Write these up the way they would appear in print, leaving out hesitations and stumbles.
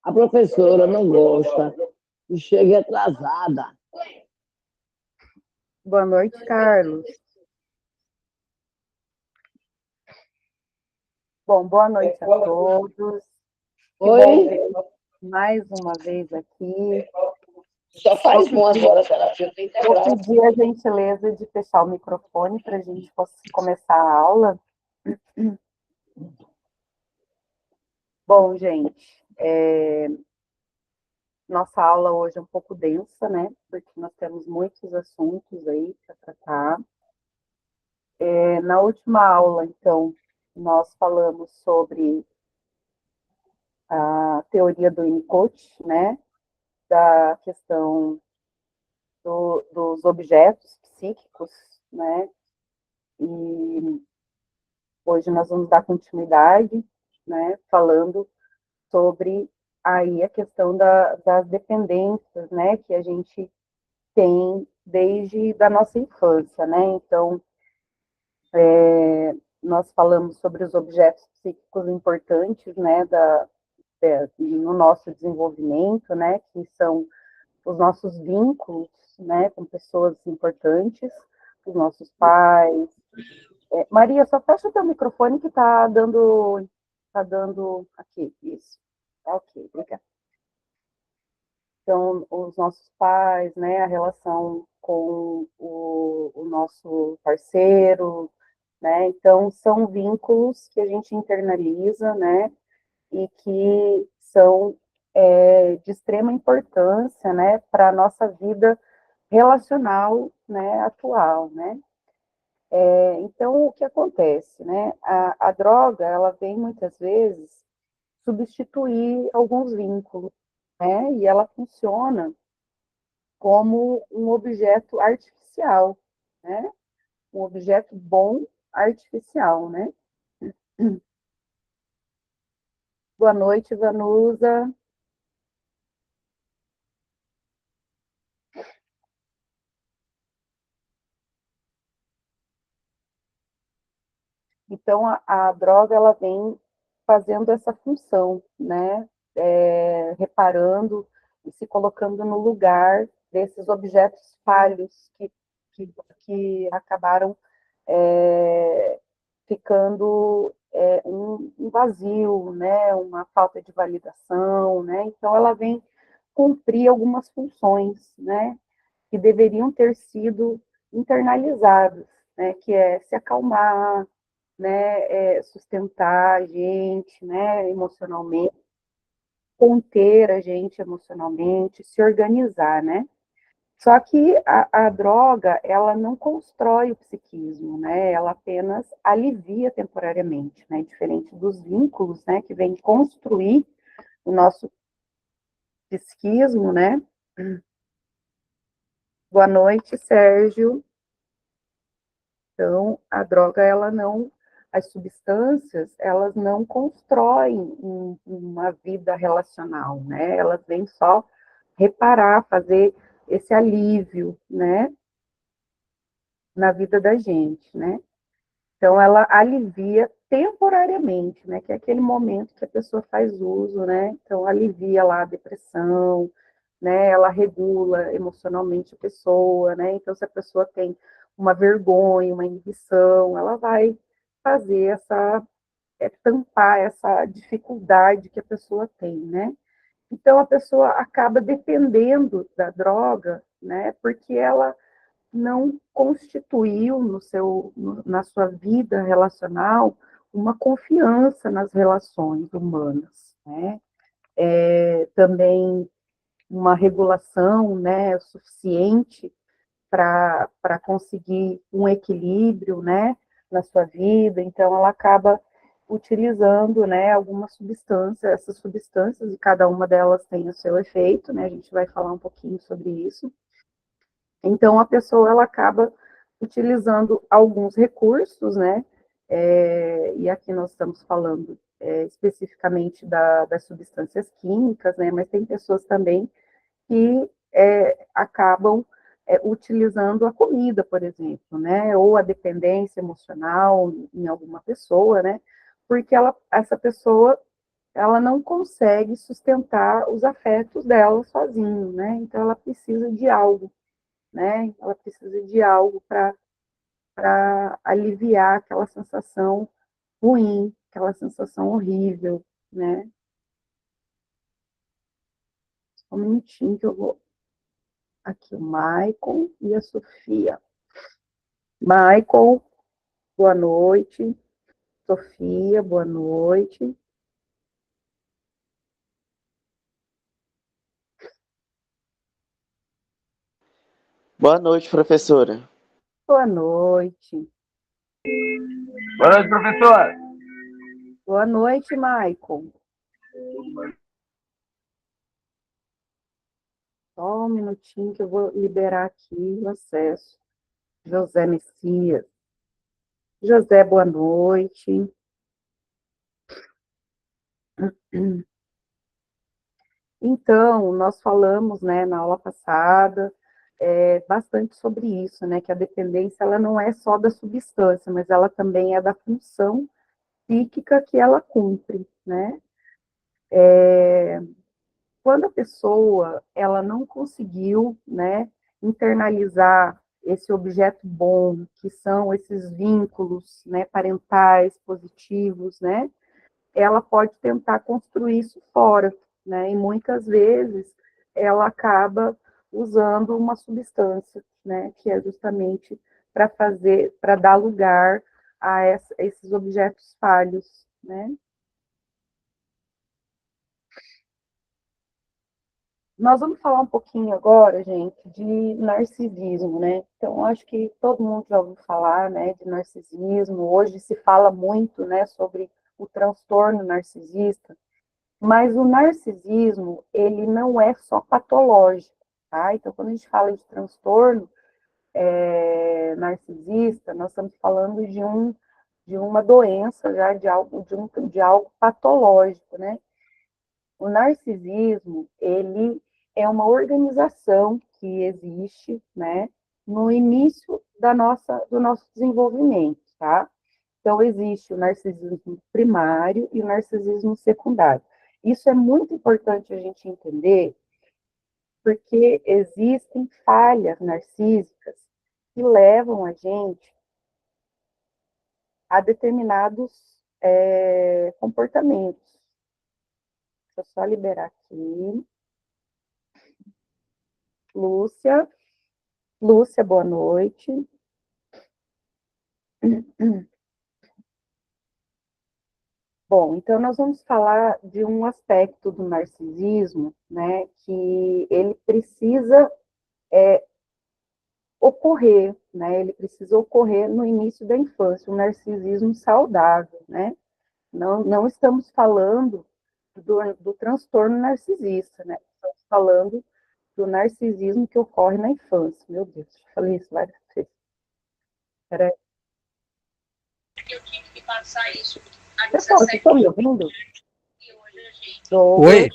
A professora não gosta e chega atrasada. Boa noite, Carlos. Bom, boa noite a todos. Que bom ver mais uma vez aqui. Só faz uma agora, terapia integral. Vou pedir a gentileza de fechar o microfone para a gente começar a aula. Bom, gente, nossa aula hoje é um pouco densa, né? Porque nós temos muitos assuntos aí para tratar. Na última aula, então, nós falamos sobre a teoria do Winnicott, né? Da questão dos objetos psíquicos, né? E hoje nós vamos dar continuidade, né? Falando sobre aí a questão das dependências, né? Que a gente tem desde da nossa infância, né? Então, nós falamos sobre os objetos psíquicos importantes, né? No nosso desenvolvimento, né? Que são os nossos vínculos, né, com pessoas importantes, os nossos pais. Maria, só fecha o teu microfone que tá dando aqui, isso. Tá ok, obrigada. Então, os nossos pais, né, a relação com o nosso parceiro, né, então são vínculos que a gente internaliza, né, e que são de extrema importância, né, para a nossa vida relacional, né, atual, né. Então, o que acontece, né, a droga, ela vem muitas vezes substituir alguns vínculos, né, e ela funciona como um objeto artificial, né, um objeto bom artificial, né. Boa noite, Vanusa. Então, a droga, ela vem fazendo essa função, né? Reparando e se colocando no lugar desses objetos falhos que acabaram ficando um vazio, né? Uma falta de validação, né? Então, ela vem cumprir algumas funções, né? Que deveriam ter sido internalizadas, né? Que é se acalmar, né, sustentar a gente, né, emocionalmente, conter a gente emocionalmente, se organizar, né? Só que a droga, ela não constrói o psiquismo, né? Ela apenas alivia temporariamente, né? Diferente dos vínculos, né, que vem construir o nosso psiquismo, né? Boa noite, Sérgio. Então, a droga, ela não, as substâncias, elas não constroem uma vida relacional, né? Elas vêm só reparar, fazer esse alívio, né? Na vida da gente, né? Então, ela alivia temporariamente, né? Que é aquele momento que a pessoa faz uso, né? Então, alivia lá a depressão, né? Ela regula emocionalmente a pessoa, né? Então, se a pessoa tem uma vergonha, uma inibição, ela vai fazer tampar essa dificuldade que a pessoa tem, né? Então, a pessoa acaba dependendo da droga, né? Porque ela não constituiu na sua vida relacional uma confiança nas relações humanas, né? Também uma regulação, né, suficiente para conseguir um equilíbrio, né, na sua vida. Então, ela acaba utilizando, né, algumas substâncias. Essas substâncias, e cada uma delas tem o seu efeito, né, a gente vai falar um pouquinho sobre isso. Então, a pessoa, ela acaba utilizando alguns recursos, né, e aqui nós estamos falando especificamente das substâncias químicas, né, mas tem pessoas também que acabam utilizando a comida, por exemplo, né, ou a dependência emocional em alguma pessoa, né, porque essa pessoa ela não consegue sustentar os afetos dela sozinha, né? Então ela precisa de algo, né? Ela precisa de algo para aliviar aquela sensação ruim, aquela sensação horrível, né? Um minutinho que eu vou. Aqui o Michael e a Sofia. Michael, boa noite. Sofia, boa noite. Boa noite, professora. Boa noite. Boa noite, professor. Boa noite, Michael. Só um minutinho que eu vou liberar aqui o acesso. José Messias. José, boa noite. Então, nós falamos, né, na aula passada, bastante sobre isso, né, que a dependência ela não é só da substância, mas ela também é da função psíquica que ela cumpre, né? Quando a pessoa ela não conseguiu, né, internalizar esse objeto bom, que são esses vínculos, né, parentais positivos, né, ela pode tentar construir isso fora, né, e muitas vezes ela acaba usando uma substância, né, que é justamente para dar lugar a esses objetos falhos, né. Nós vamos falar um pouquinho agora, gente, de narcisismo, né? Então, acho que todo mundo já ouviu falar, né, de narcisismo. Hoje se fala muito, né, sobre o transtorno narcisista, mas o narcisismo, ele não é só patológico, tá? Então, quando a gente fala de transtorno narcisista, nós estamos falando de uma doença, já de algo patológico, né? O narcisismo, ele é uma organização que existe, né, no início do nosso desenvolvimento, tá? Então, existe o narcisismo primário e o narcisismo secundário. Isso é muito importante a gente entender, porque existem falhas narcísicas que levam a gente a determinados comportamentos. Deixa eu só liberar aqui. Lúcia. Lúcia, boa noite. Bom, então nós vamos falar de um aspecto do narcisismo, né, que ele precisa ocorrer, né, ele precisa ocorrer no início da infância, um narcisismo saudável, né. Não estamos falando do transtorno narcisista, né, estamos falando do narcisismo que ocorre na infância. Meu Deus, eu falei isso várias vezes. Peraí. Pessoal, vocês estão me ouvindo? Oi.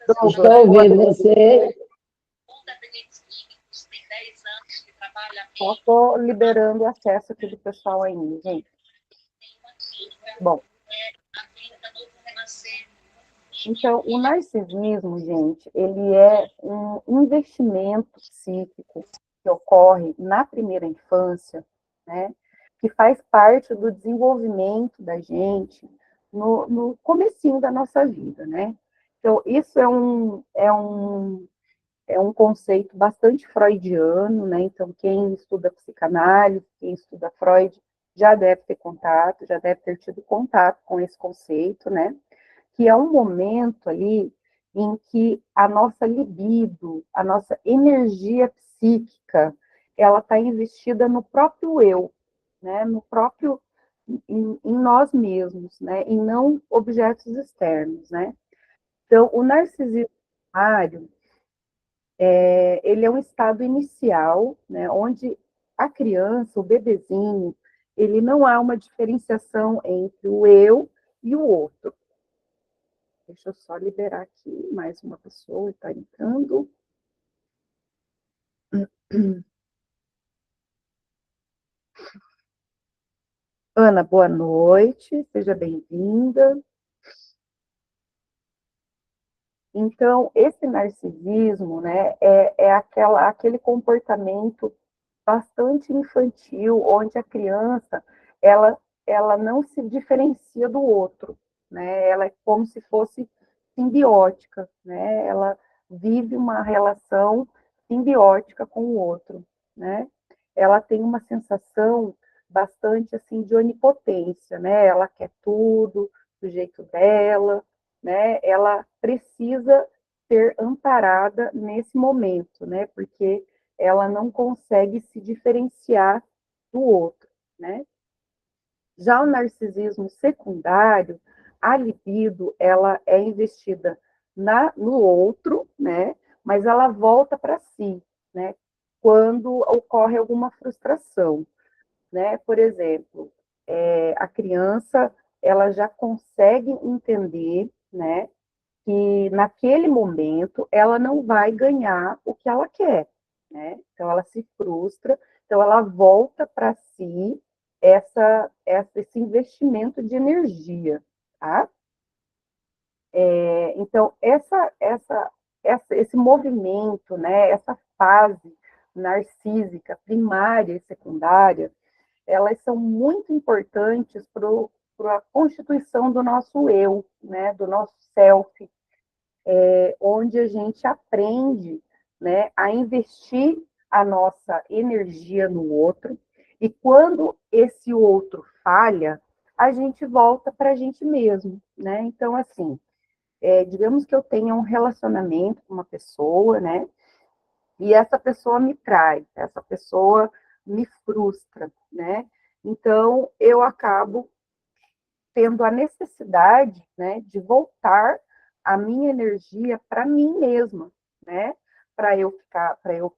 Douglas. Estou ouvindo você. Só estou liberando o acesso aqui do pessoal ainda, gente. Bom. Então, o narcisismo, gente, ele é um investimento psíquico que ocorre na primeira infância, né, que faz parte do desenvolvimento da gente no comecinho da nossa vida, né? Então, isso é um conceito bastante freudiano, né? Então, quem estuda psicanálise, quem estuda Freud, já deve ter contato, já deve ter tido contato com esse conceito, né? Que é um momento ali em que a nossa libido, a nossa energia psíquica, ela está investida no próprio eu, né? No próprio em nós mesmos, né? E não objetos externos, né? Então, o narcisismo primário, ele é um estado inicial, né, onde a criança, o bebezinho, ele não há uma diferenciação entre o eu e o outro. Deixa eu só liberar aqui mais uma pessoa, está entrando. Ana, boa noite, seja bem-vinda. Então, esse narcisismo, né, aquele comportamento bastante infantil, onde a criança, ela não se diferencia do outro, né? Ela é como se fosse simbiótica, né? Ela vive uma relação simbiótica com o outro, né? Ela tem uma sensação bastante assim de onipotência, né? Ela quer tudo do jeito dela, né? Ela precisa ser amparada nesse momento, né? Porque ela não consegue se diferenciar do outro, né? Já o narcisismo secundário, a libido, ela é investida no outro, né? Mas ela volta para si, né? Quando ocorre alguma frustração, né? Por exemplo, a criança, ela já consegue entender, né? Que naquele momento ela não vai ganhar o que ela quer, né? Então ela se frustra, então ela volta para si esse investimento de energia, tá? Então esse movimento, né? Essa fase narcísica primária e secundária, elas são muito importantes para a constituição do nosso eu, né? Do nosso self, onde a gente aprende, né, a investir a nossa energia no outro, e quando esse outro falha, a gente volta para a gente mesmo, né? Então, assim, digamos que eu tenha um relacionamento com uma pessoa, né? E essa pessoa me trai, essa pessoa me frustra, né? Então, eu acabo tendo a necessidade, né, de voltar a minha energia para mim mesma, né, para eu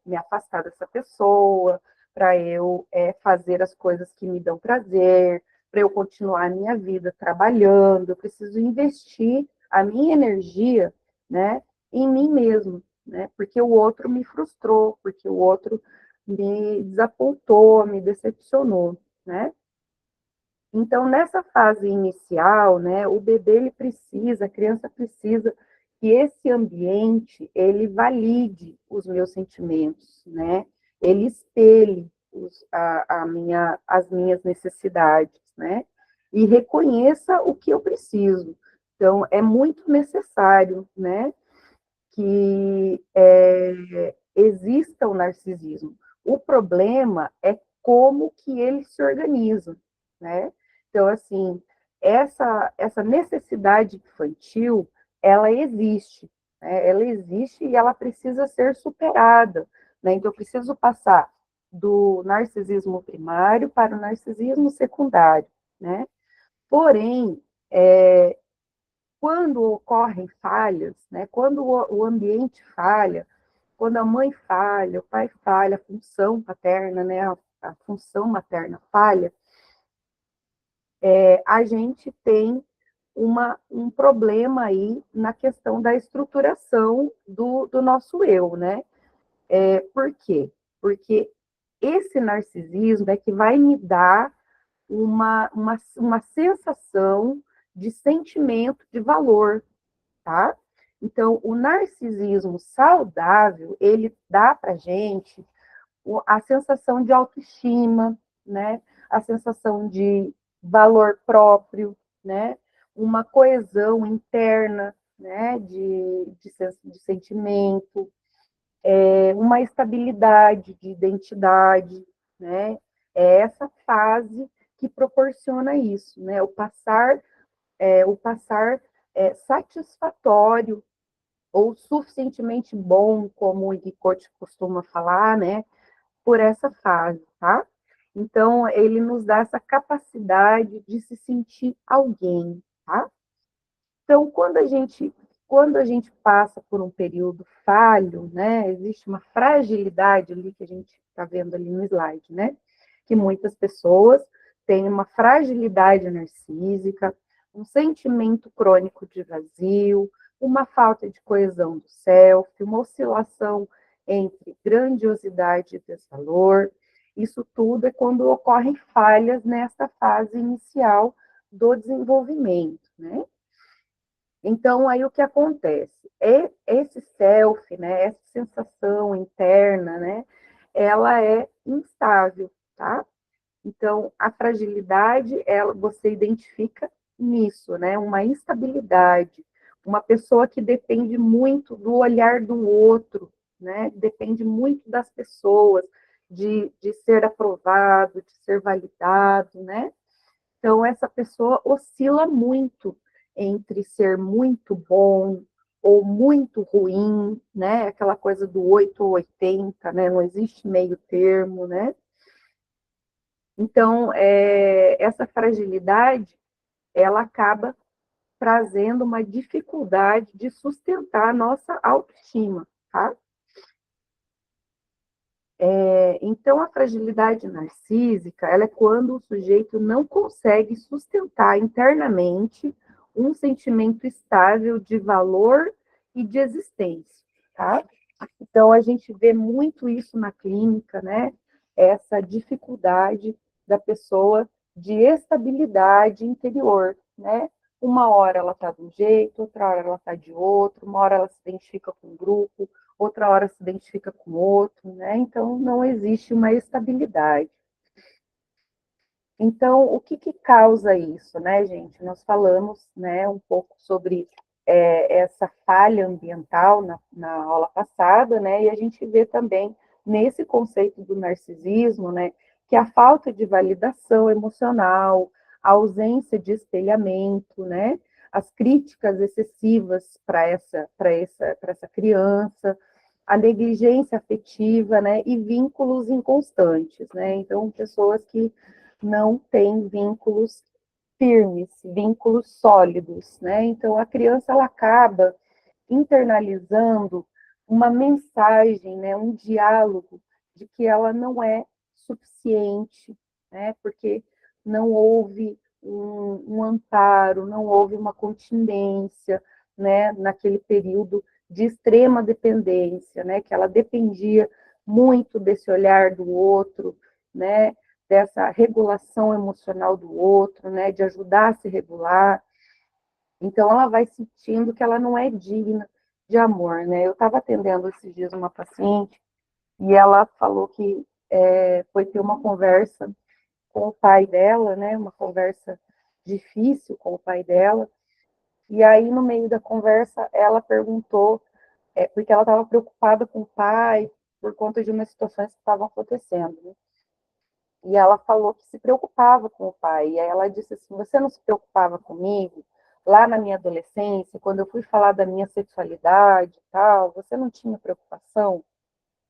me afastar dessa pessoa, para eu fazer as coisas que me dão prazer, para eu continuar a minha vida trabalhando, eu preciso investir a minha energia, né, em mim mesmo, né, porque o outro me frustrou, porque o outro me desapontou, me decepcionou, né? Então, nessa fase inicial, né, o bebê ele precisa, a criança precisa que esse ambiente ele valide os meus sentimentos, né? Ele espelhe as minhas necessidades, né? E reconheça o que eu preciso. Então, é muito necessário, né, que exista o narcisismo. O problema é como que ele se organiza, né? Então, assim, essa necessidade infantil, ela existe, né? Ela existe e ela precisa ser superada, né? Então, eu preciso passar do narcisismo primário para o narcisismo secundário, né? Porém, quando ocorrem falhas, né? Quando o ambiente falha, quando a mãe falha, o pai falha, a função paterna, né? A função materna falha, a gente tem um problema aí na questão da estruturação do nosso eu, né? Por quê? Porque esse narcisismo é que vai me dar uma sensação de sentimento de valor, tá? Então, o narcisismo saudável, ele dá para gente a sensação de autoestima, né? A sensação de valor próprio, né? Uma coesão interna, né? De sentimento, uma estabilidade de identidade, né? É essa fase que proporciona isso, né? O passar satisfatório ou suficientemente bom, como o Winnicott costuma falar, né? Por essa fase, tá? Então, ele nos dá essa capacidade de se sentir alguém, tá? Então, quando a gente passa por um período falho, né, existe uma fragilidade ali que a gente está vendo ali no slide, né? Que muitas pessoas têm uma fragilidade narcísica, um sentimento crônico de vazio, uma falta de coesão do self, uma oscilação entre grandiosidade e desvalor. Isso tudo é quando ocorrem falhas nessa fase inicial do desenvolvimento, né? Então, aí o que acontece? Esse self, né, essa sensação interna, né, ela é instável, tá? Então, a fragilidade, você identifica nisso, né? Uma instabilidade, uma pessoa que depende muito do olhar do outro, né? Depende muito das pessoas, de ser aprovado, de ser validado, né? Então, essa pessoa oscila muito entre ser muito bom ou muito ruim, né? Aquela coisa do 8 ou 80, né? Não existe meio termo, né? Então, essa fragilidade, ela acaba trazendo uma dificuldade de sustentar a nossa autoestima, tá? Então, a fragilidade narcísica, ela é quando o sujeito não consegue sustentar internamente um sentimento estável de valor e de existência, tá? Então, a gente vê muito isso na clínica, né? Essa dificuldade da pessoa de estabilidade interior, né? Uma hora ela está de um jeito, outra hora ela está de outro, uma hora ela se identifica com um grupo, outra hora se identifica com outro, né? Então, não existe uma estabilidade. Então, o que causa isso, né, gente? Nós falamos, né, um pouco sobre essa falha ambiental na aula passada, né, e a gente vê também nesse conceito do narcisismo, né, que a falta de validação emocional, a ausência de espelhamento, né, as críticas excessivas para essa criança, a negligência afetiva, né, e vínculos inconstantes, né, então pessoas que não têm vínculos firmes, vínculos sólidos, né? Então a criança ela acaba internalizando uma mensagem, né, um diálogo de que ela não é suficiente, né? Porque não houve um amparo, não houve uma continência, né, naquele período de extrema dependência, né, que ela dependia muito desse olhar do outro, né, dessa regulação emocional do outro, né, de ajudar a se regular. Então, ela vai sentindo que ela não é digna de amor, né? Eu estava atendendo esses dias uma paciente e ela falou que foi ter uma conversa com o pai dela, né? Uma conversa difícil com o pai dela. E aí, no meio da conversa, ela perguntou, porque ela estava preocupada com o pai por conta de umas situações que estavam acontecendo, né? E ela falou que se preocupava com o pai. E aí ela disse assim: você não se preocupava comigo lá na minha adolescência, quando eu fui falar da minha sexualidade e tal, você não tinha preocupação?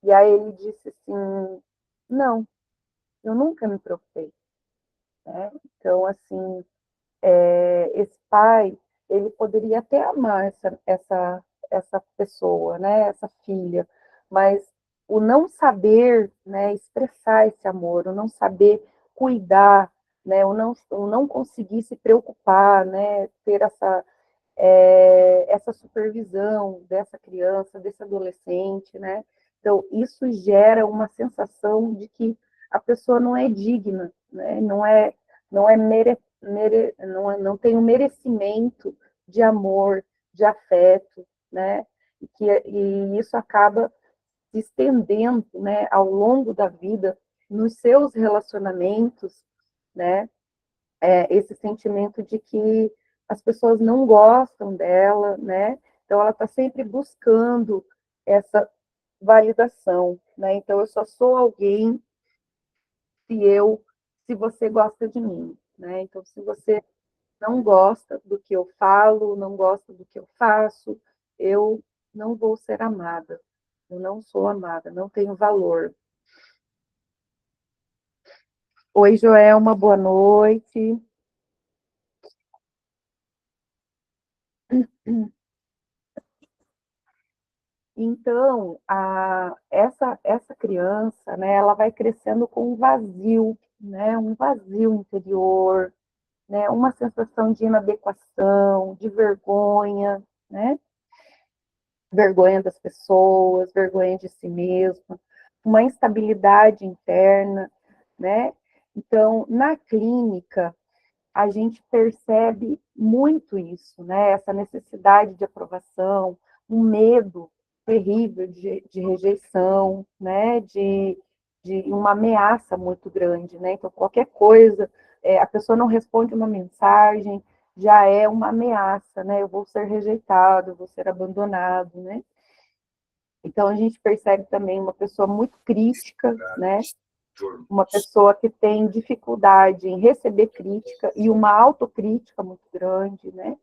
E aí ele disse assim: não, eu nunca me preocupei, né? Então, assim, esse pai, ele poderia até amar essa pessoa, né, essa filha, mas o não saber, né, expressar esse amor, o não saber cuidar, né, o não conseguir se preocupar, né, ter essa supervisão dessa criança, desse adolescente, né, então isso gera uma sensação de que a pessoa não é digna, né, não é não tem o merecimento de amor, de afeto, né? E isso acaba se estendendo, né, ao longo da vida, nos seus relacionamentos, né? Esse sentimento de que as pessoas não gostam dela, né? Então ela está sempre buscando essa validação, né? Então eu só sou alguém se você gosta de mim, né? Então se você não gosta do que eu falo, não gosta do que eu faço, eu não vou ser amada. Eu não sou amada, não tenho valor. Oi, Joelma, boa noite. Então, essa criança, né, ela vai crescendo com um vazio, né, um vazio interior, né, uma sensação de inadequação, de vergonha, né, vergonha das pessoas, vergonha de si mesma, uma instabilidade interna, né? Então, na clínica, a gente percebe muito isso, né? Essa necessidade de aprovação, um medo terrível de rejeição, né? De uma ameaça muito grande, né? Então, qualquer coisa, a pessoa não responde uma mensagem, já é uma ameaça, né? Eu vou ser rejeitado, eu vou ser abandonado, né? Então, a gente percebe também uma pessoa muito crítica, né? Uma pessoa que tem dificuldade em receber crítica e uma autocrítica muito grande, né?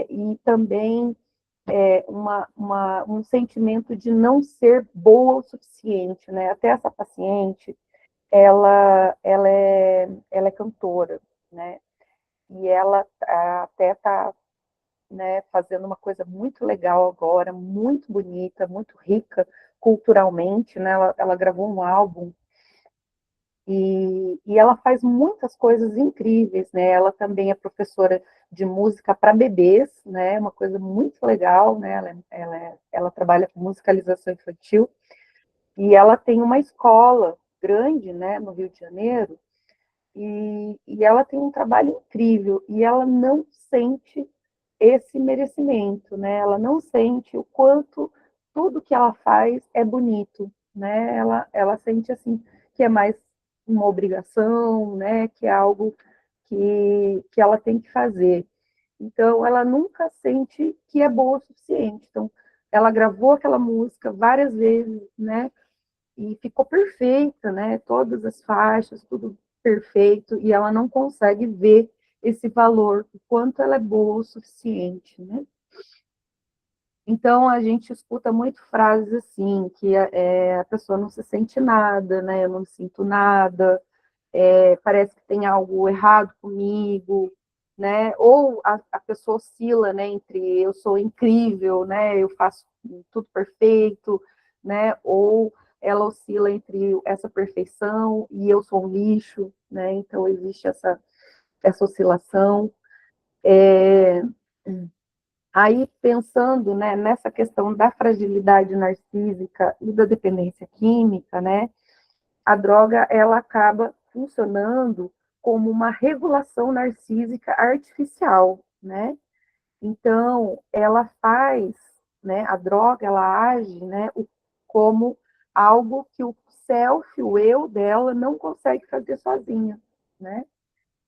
E também um sentimento de não ser boa o suficiente, né? Até essa paciente, ela é cantora, né? E ela até está, né, fazendo uma coisa muito legal agora, muito bonita, muito rica culturalmente, né? Ela gravou um álbum e ela faz muitas coisas incríveis, né? Ela também é professora de música para bebês, né? Uma coisa muito legal, né? Ela trabalha com musicalização infantil e ela tem uma escola grande, né, no Rio de Janeiro, e ela tem um trabalho incrível e ela não sente esse merecimento, né? Ela não sente o quanto tudo que ela faz é bonito, né? Ela sente assim que é mais uma obrigação, né? Que é algo que ela tem que fazer. Então, ela nunca sente que é boa o suficiente. Então, ela gravou aquela música várias vezes, né? E ficou perfeita, né? Todas as faixas, tudo perfeito, e ela não consegue ver esse valor, o quanto ela é boa o suficiente, né? Então, a gente escuta muito frases assim, que a pessoa não se sente nada, né? Eu não sinto nada, parece que tem algo errado comigo, né? Ou a pessoa oscila, né, entre eu sou incrível, né? Eu faço tudo perfeito, né? Ou ela oscila entre essa perfeição e eu sou um lixo, né? Então existe essa oscilação. Aí pensando, né, nessa questão da fragilidade narcísica e da dependência química, né? A droga ela acaba funcionando como uma regulação narcísica artificial, né? Então, ela faz, né, a droga, ela age, né, como algo que o self, o eu dela, não consegue fazer sozinha, né?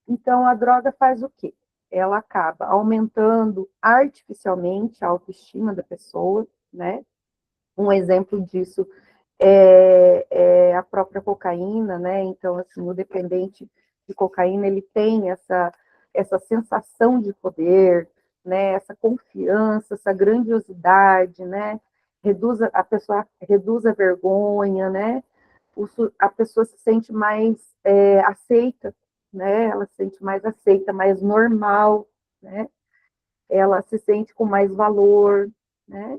Então, a droga faz o quê? Ela acaba aumentando artificialmente a autoestima da pessoa, né? Um exemplo disso é a própria cocaína, né? Então, assim, o dependente de cocaína, ele tem essa sensação de poder, né? Essa confiança, essa grandiosidade, né? A pessoa reduz a vergonha, né? A pessoa se sente mais aceita, né? Ela se sente mais aceita, mais normal, né? Ela se sente com mais valor, né?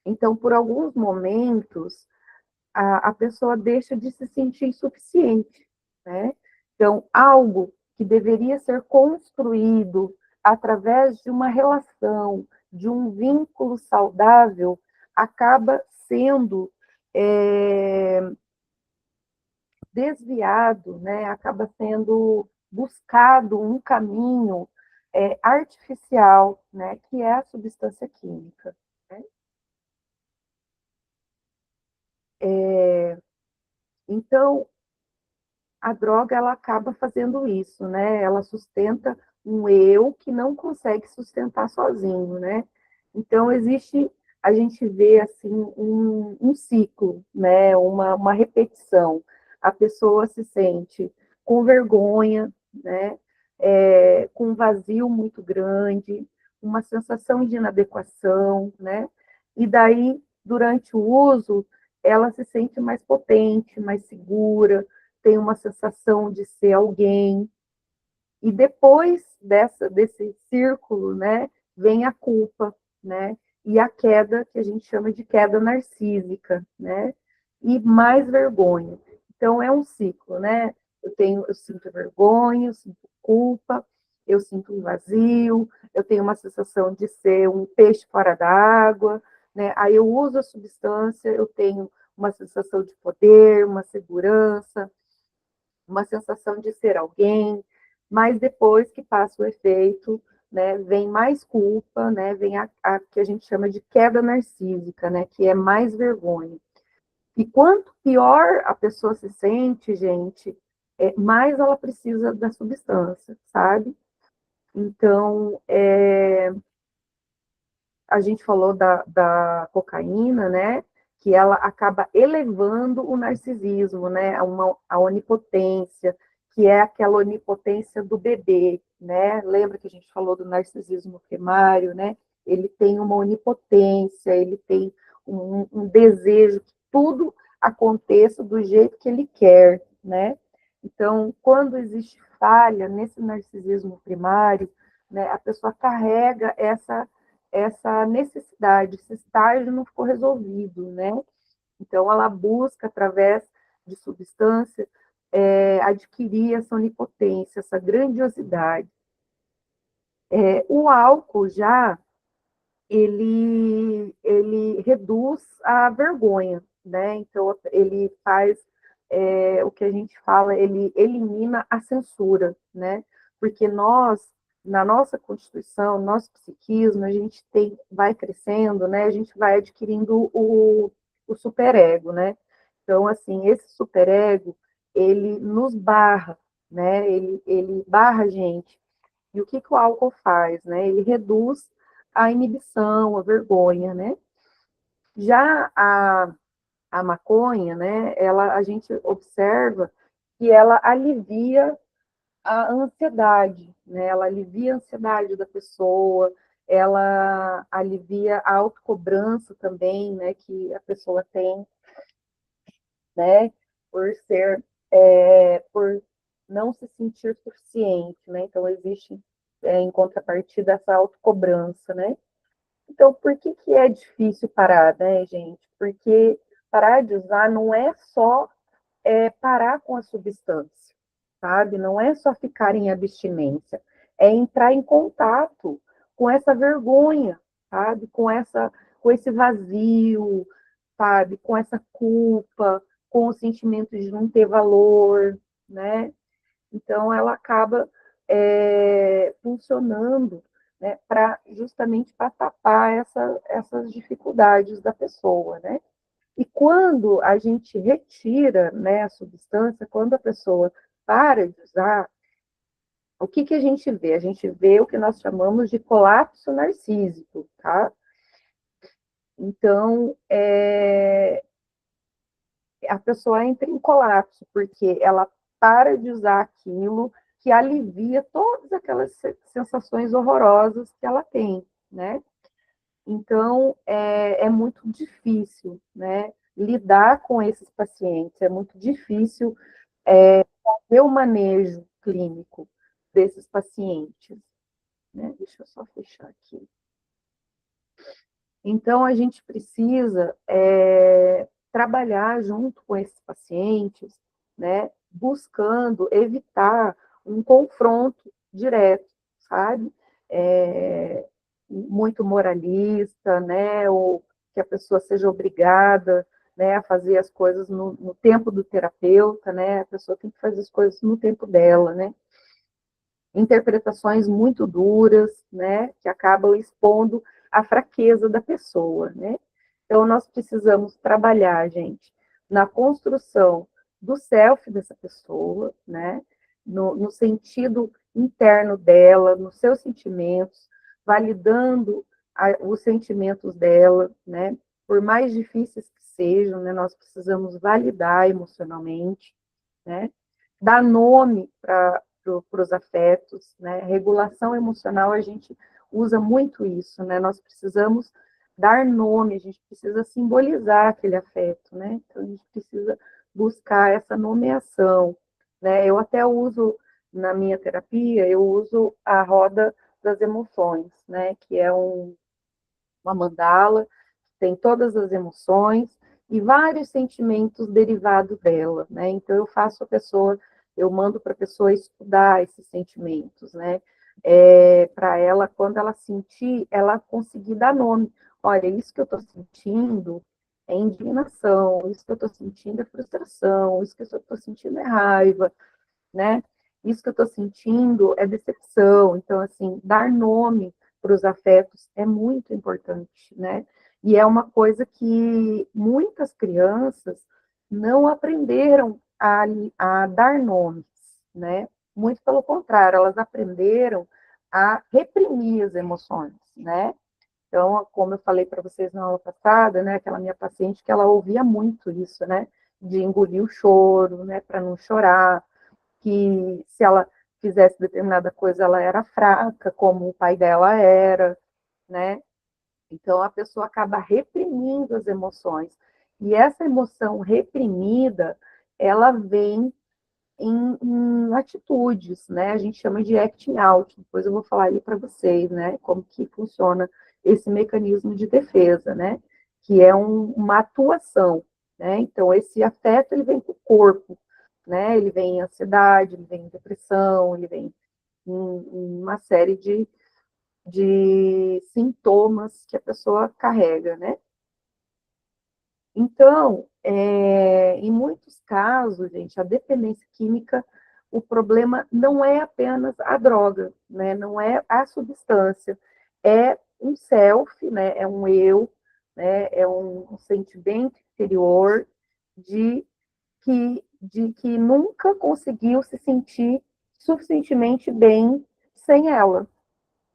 Então, por alguns momentos, a pessoa deixa de se sentir insuficiente, né? Então, algo que deveria ser construído através de uma relação, de um vínculo saudável, acaba sendo desviado, né? Acaba sendo buscado um caminho artificial, né? Que é a substância química. Né? Então, a droga ela acaba fazendo isso, né? Ela sustenta um eu que não consegue sustentar sozinho, né? Então existe, a gente vê assim um ciclo, né? Uma repetição. A pessoa se sente com vergonha, né? Com um vazio muito grande, uma sensação de inadequação, né? E daí, durante o uso, ela se sente mais potente, mais segura, tem uma sensação de ser alguém. E depois desse círculo, né, vem a culpa, né, e a queda, que a gente chama de queda narcísica, né, e mais vergonha. Então, é um ciclo, né, eu sinto vergonha, eu sinto culpa, eu sinto um vazio, eu tenho uma sensação de ser um peixe fora d'água, né, aí eu uso a substância, eu tenho uma sensação de poder, uma segurança, uma sensação de ser alguém, mas depois que passa o efeito, né, vem mais culpa, né, vem a que a gente chama de queda narcísica, né, que é mais vergonha. E quanto pior a pessoa se sente, gente, mais ela precisa da substância, sabe? Então, a gente falou da cocaína, né? Que ela acaba elevando o narcisismo, né? A onipotência, que é aquela onipotência do bebê, né? Lembra que a gente falou do narcisismo primário, né? Ele tem uma onipotência, ele tem um desejo que tudo aconteça do jeito que ele quer, né? Então, quando existe falha nesse narcisismo primário, né, a pessoa carrega essa necessidade, esse estágio não ficou resolvido, né? Então, ela busca, através de substância, adquirir essa onipotência, essa grandiosidade. O álcool já, ele reduz a vergonha, né? Então, ele faz o que a gente fala, ele elimina a censura, né? Porque nós, na nossa constituição, nosso psiquismo, a gente vai crescendo, né? A gente vai adquirindo o superego, né? Então, assim, esse superego, ele nos barra, né? Ele barra a gente. E o que o álcool faz, né? Ele reduz a inibição, a vergonha, né? Já a maconha, né? A gente observa que ela alivia a ansiedade, né? Ela alivia a ansiedade da pessoa, ela alivia a autocobrança também, né? Que a pessoa tem, né? Por ser, por não se sentir suficiente, né? Então existe em contrapartida essa autocobrança, né? Então, por que é difícil parar, né, gente? Porque parar de usar não é só parar com a substância, sabe? Não é só ficar em abstinência, é entrar em contato com essa vergonha, sabe? Com esse vazio, sabe? Com essa culpa, com o sentimento de não ter valor, né? Então, ela acaba funcionando, né, justamente para tapar essas dificuldades da pessoa, né? E quando a gente retira, né, a substância, quando a pessoa para de usar, o que a gente vê? A gente vê o que nós chamamos de colapso narcísico, tá? Então, a pessoa entra em colapso, porque ela para de usar aquilo que alivia todas aquelas sensações horrorosas que ela tem, né? Então, é muito difícil, né, lidar com esses pacientes, é muito difícil fazer o manejo clínico desses pacientes, né? Deixa eu só fechar aqui. Então, a gente precisa trabalhar junto com esses pacientes, né, buscando evitar um confronto direto, sabe? Muito moralista, né, ou que a pessoa seja obrigada, né, a fazer as coisas no tempo do terapeuta, né? A pessoa tem que fazer as coisas no tempo dela, né? Interpretações muito duras, né, que acabam expondo a fraqueza da pessoa, né? Então, nós precisamos trabalhar, gente, na construção do self dessa pessoa, né, no sentido interno dela, nos seus sentimentos, validando os sentimentos dela, né, por mais difíceis que sejam, né, nós precisamos validar emocionalmente, né, dar nome para os afetos, né? Regulação emocional, a gente usa muito isso, né? Nós precisamos dar nome, a gente precisa simbolizar aquele afeto, né? Então, a gente precisa buscar essa nomeação, né? Eu até uso, na minha terapia, eu uso a roda das emoções, né? Que é uma mandala, tem todas as emoções e vários sentimentos derivados dela, né? Então, eu mando para a pessoa estudar esses sentimentos, né? Para ela, quando ela sentir, ela conseguir dar nome. Olha, isso que eu estou sentindo é indignação, isso que eu estou sentindo é frustração, isso que eu estou sentindo é raiva, né? Isso que eu estou sentindo é decepção. Então, assim, dar nome para os afetos é muito importante, né? E é uma coisa que muitas crianças não aprenderam a dar nomes, né? Muito pelo contrário, elas aprenderam a reprimir as emoções, né? Então, como eu falei para vocês na aula passada, né, aquela minha paciente que ela ouvia muito isso, né, de engolir o choro, né, para não chorar, que se ela fizesse determinada coisa ela era fraca, como o pai dela era, né? Então a pessoa acaba reprimindo as emoções. E essa emoção reprimida, ela vem em atitudes, né? A gente chama de acting out. Depois eu vou falar aí para vocês, né? Como que funciona esse mecanismo de defesa, né? Que é uma atuação, né? Então esse afeto ele vem para o corpo, né? Ele vem em ansiedade, ele vem em depressão, ele vem em uma série de sintomas que a pessoa carrega, né? Então, em muitos casos, gente, a dependência química, o problema não é apenas a droga, né? Não é a substância, é um self, né? É um eu, né? É um sentimento interior de que nunca conseguiu se sentir suficientemente bem sem ela,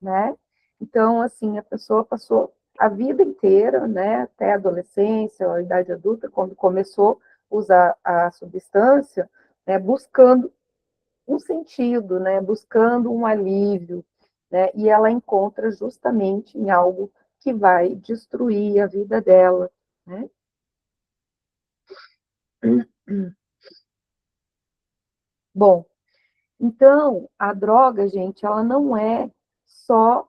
né? Então, assim, a pessoa passou a vida inteira, né, até a adolescência, a idade adulta, quando começou a usar a substância, né, buscando um sentido, né, buscando um alívio, né, e ela encontra justamente em algo que vai destruir a vida dela, né? Bom, então, a droga, gente, ela não é só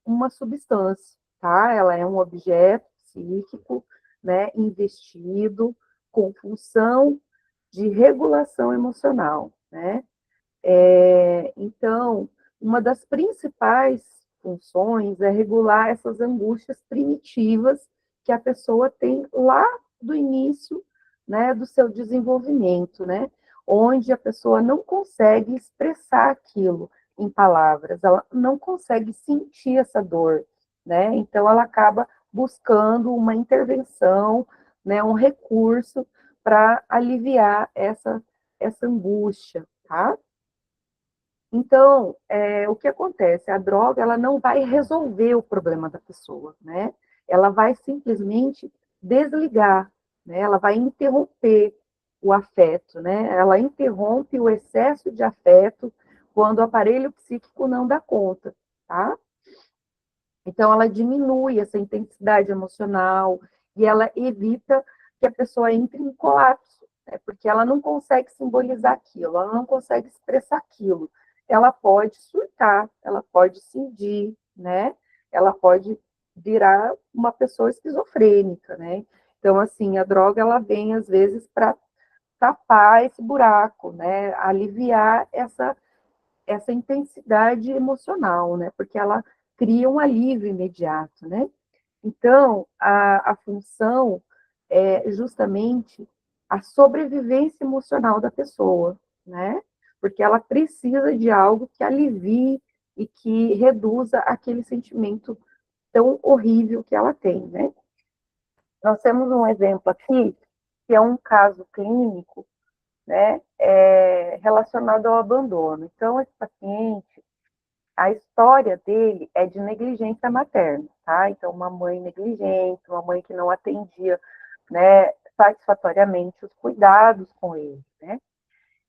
uma substância, tá? Ela é um objeto psíquico, né, investido com função de regulação emocional, né? Então, uma das principais funções é regular essas angústias primitivas que a pessoa tem lá do início, né, do seu desenvolvimento, né? Onde a pessoa não consegue expressar aquilo em palavras, ela não consegue sentir essa dor, né? Então, ela acaba buscando uma intervenção, né, um recurso para aliviar essa angústia, tá? Então, o que acontece? A droga, ela não vai resolver o problema da pessoa, né? Ela vai simplesmente desligar, né? Ela vai interromper o afeto, né? Ela interrompe o excesso de afeto quando o aparelho psíquico não dá conta, tá? Então, ela diminui essa intensidade emocional e ela evita que a pessoa entre em colapso, né? Porque ela não consegue simbolizar aquilo, ela não consegue expressar aquilo. Ela pode surtar, ela pode cindir, né? Ela pode virar uma pessoa esquizofrênica, né? Então, assim, a droga, ela vem, às vezes, para tapar esse buraco, né? Aliviar essa intensidade emocional, né? Porque ela cria um alívio imediato, né? Então, a função é justamente a sobrevivência emocional da pessoa, né? Porque ela precisa de algo que alivie e que reduza aquele sentimento tão horrível que ela tem, né? Nós temos um exemplo aqui, que é um caso clínico, né, relacionado ao abandono. Então, esse paciente, a história dele é de negligência materna, tá? Então, uma mãe negligente, uma mãe que não atendia, né, satisfatoriamente os cuidados com ele, né?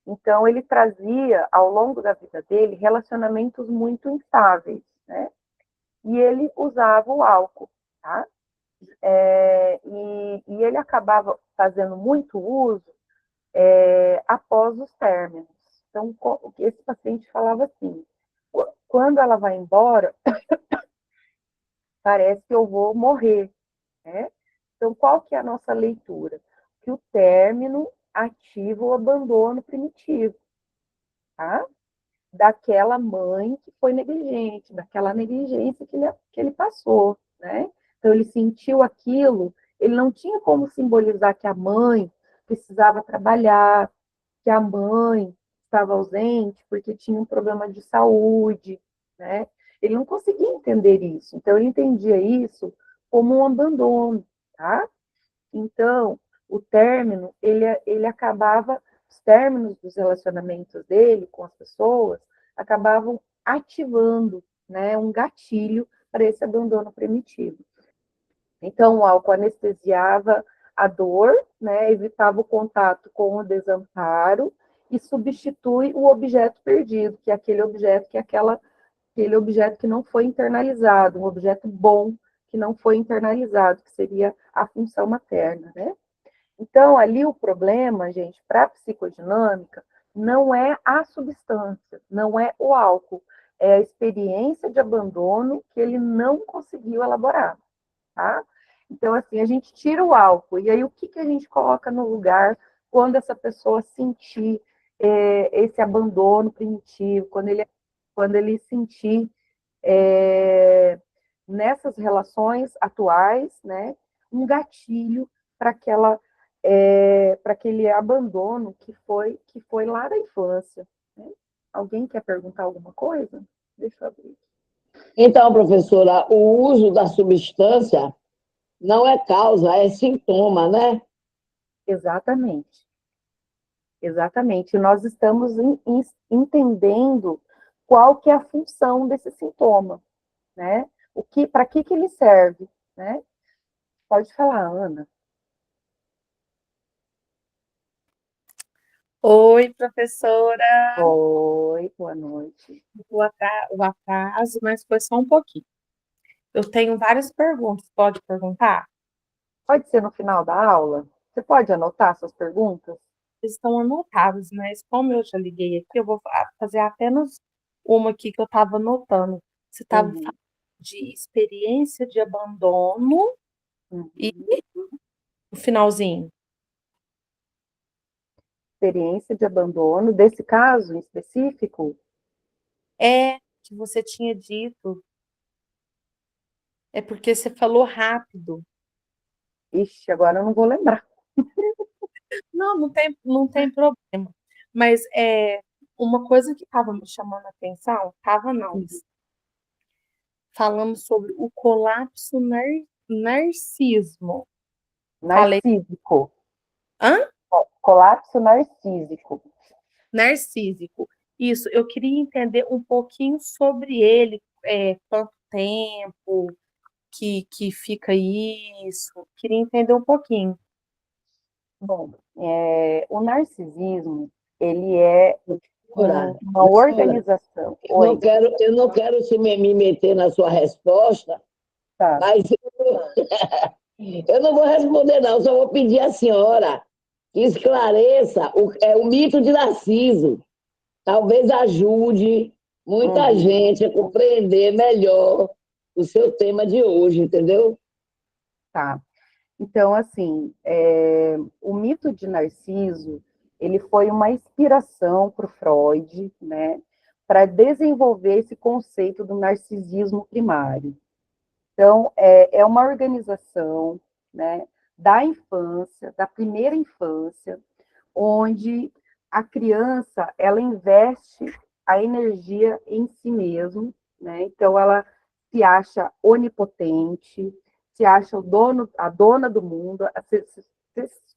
Então, ele trazia, ao longo da vida dele, relacionamentos muito instáveis, né? E ele usava o álcool, tá? E ele acabava fazendo muito uso após os términos. Então, esse paciente falava assim, quando ela vai embora, parece que eu vou morrer, né? Então, qual que é a nossa leitura? Que o término ativa o abandono primitivo, tá? Daquela mãe que foi negligente, daquela negligência que ele passou, né? Então, ele sentiu aquilo, ele não tinha como simbolizar que a mãe precisava trabalhar, que a mãe estava ausente porque tinha um problema de saúde, né? Ele não conseguia entender isso, então ele entendia isso como um abandono, tá? Então, o término, ele acabava, os términos dos relacionamentos dele com as pessoas acabavam ativando, né, um gatilho para esse abandono primitivo. Então, o álcool anestesiava a dor, né, evitava o contato com o desamparo e substitui o objeto perdido, que é aquele objeto aquele objeto que não foi internalizado, um objeto bom que não foi internalizado, que seria a função materna, né? Então, ali o problema, gente, para a psicodinâmica, não é a substância, não é o álcool, é a experiência de abandono que ele não conseguiu elaborar, tá? Então, assim, a gente tira o álcool, e aí o que a gente coloca no lugar quando essa pessoa sentir esse abandono primitivo, quando ele sentir nessas relações atuais, né, um gatilho para para aquele abandono que foi lá da infância. Né? Alguém quer perguntar alguma coisa? Deixa eu abrir. Então, professora, o uso da substância não é causa, é sintoma, né? Exatamente. Exatamente. Nós estamos entendendo qual que é a função desse sintoma, né? Para que ele serve, né? Pode falar, Ana. Oi, professora. Oi, boa noite. O atraso, mas foi só um pouquinho. Eu tenho várias perguntas, pode perguntar? Pode ser no final da aula? Você pode anotar suas perguntas? Estão anotadas, mas como eu já liguei aqui, eu vou fazer apenas uma aqui que eu estava anotando. Você estava Uhum, falando de experiência de abandono e uhum. no finalzinho. Experiência de abandono, desse caso em específico? É que você tinha dito, é porque você falou rápido. Ixi, agora eu não vou lembrar. Não, não tem problema. Mas uma coisa que estava me chamando a atenção, estava não, falamos sobre o colapso narcismo. Falei, Narcísico. hã? Colapso narcísico. Narcísico. Isso, eu queria entender um pouquinho sobre ele, quanto tempo que fica isso. Queria entender um pouquinho. Bom, o narcisismo, ele é Professora, uma professora, organização. eu não Oi, quero, eu não quero me meter na sua resposta, tá. mas eu não vou responder, não, só vou pedir à senhora que esclareça o mito de Narciso. Talvez ajude muita Uhum, gente a compreender melhor o seu tema de hoje, entendeu? tá. Então, assim, o mito de Narciso, ele foi uma inspiração para o Freud, né, para desenvolver esse conceito do narcisismo primário. Então, é uma organização, né, da infância, da primeira infância, onde a criança, ela investe a energia em si mesmo, né? Então ela se acha onipotente, se acha a dona do mundo. Vocês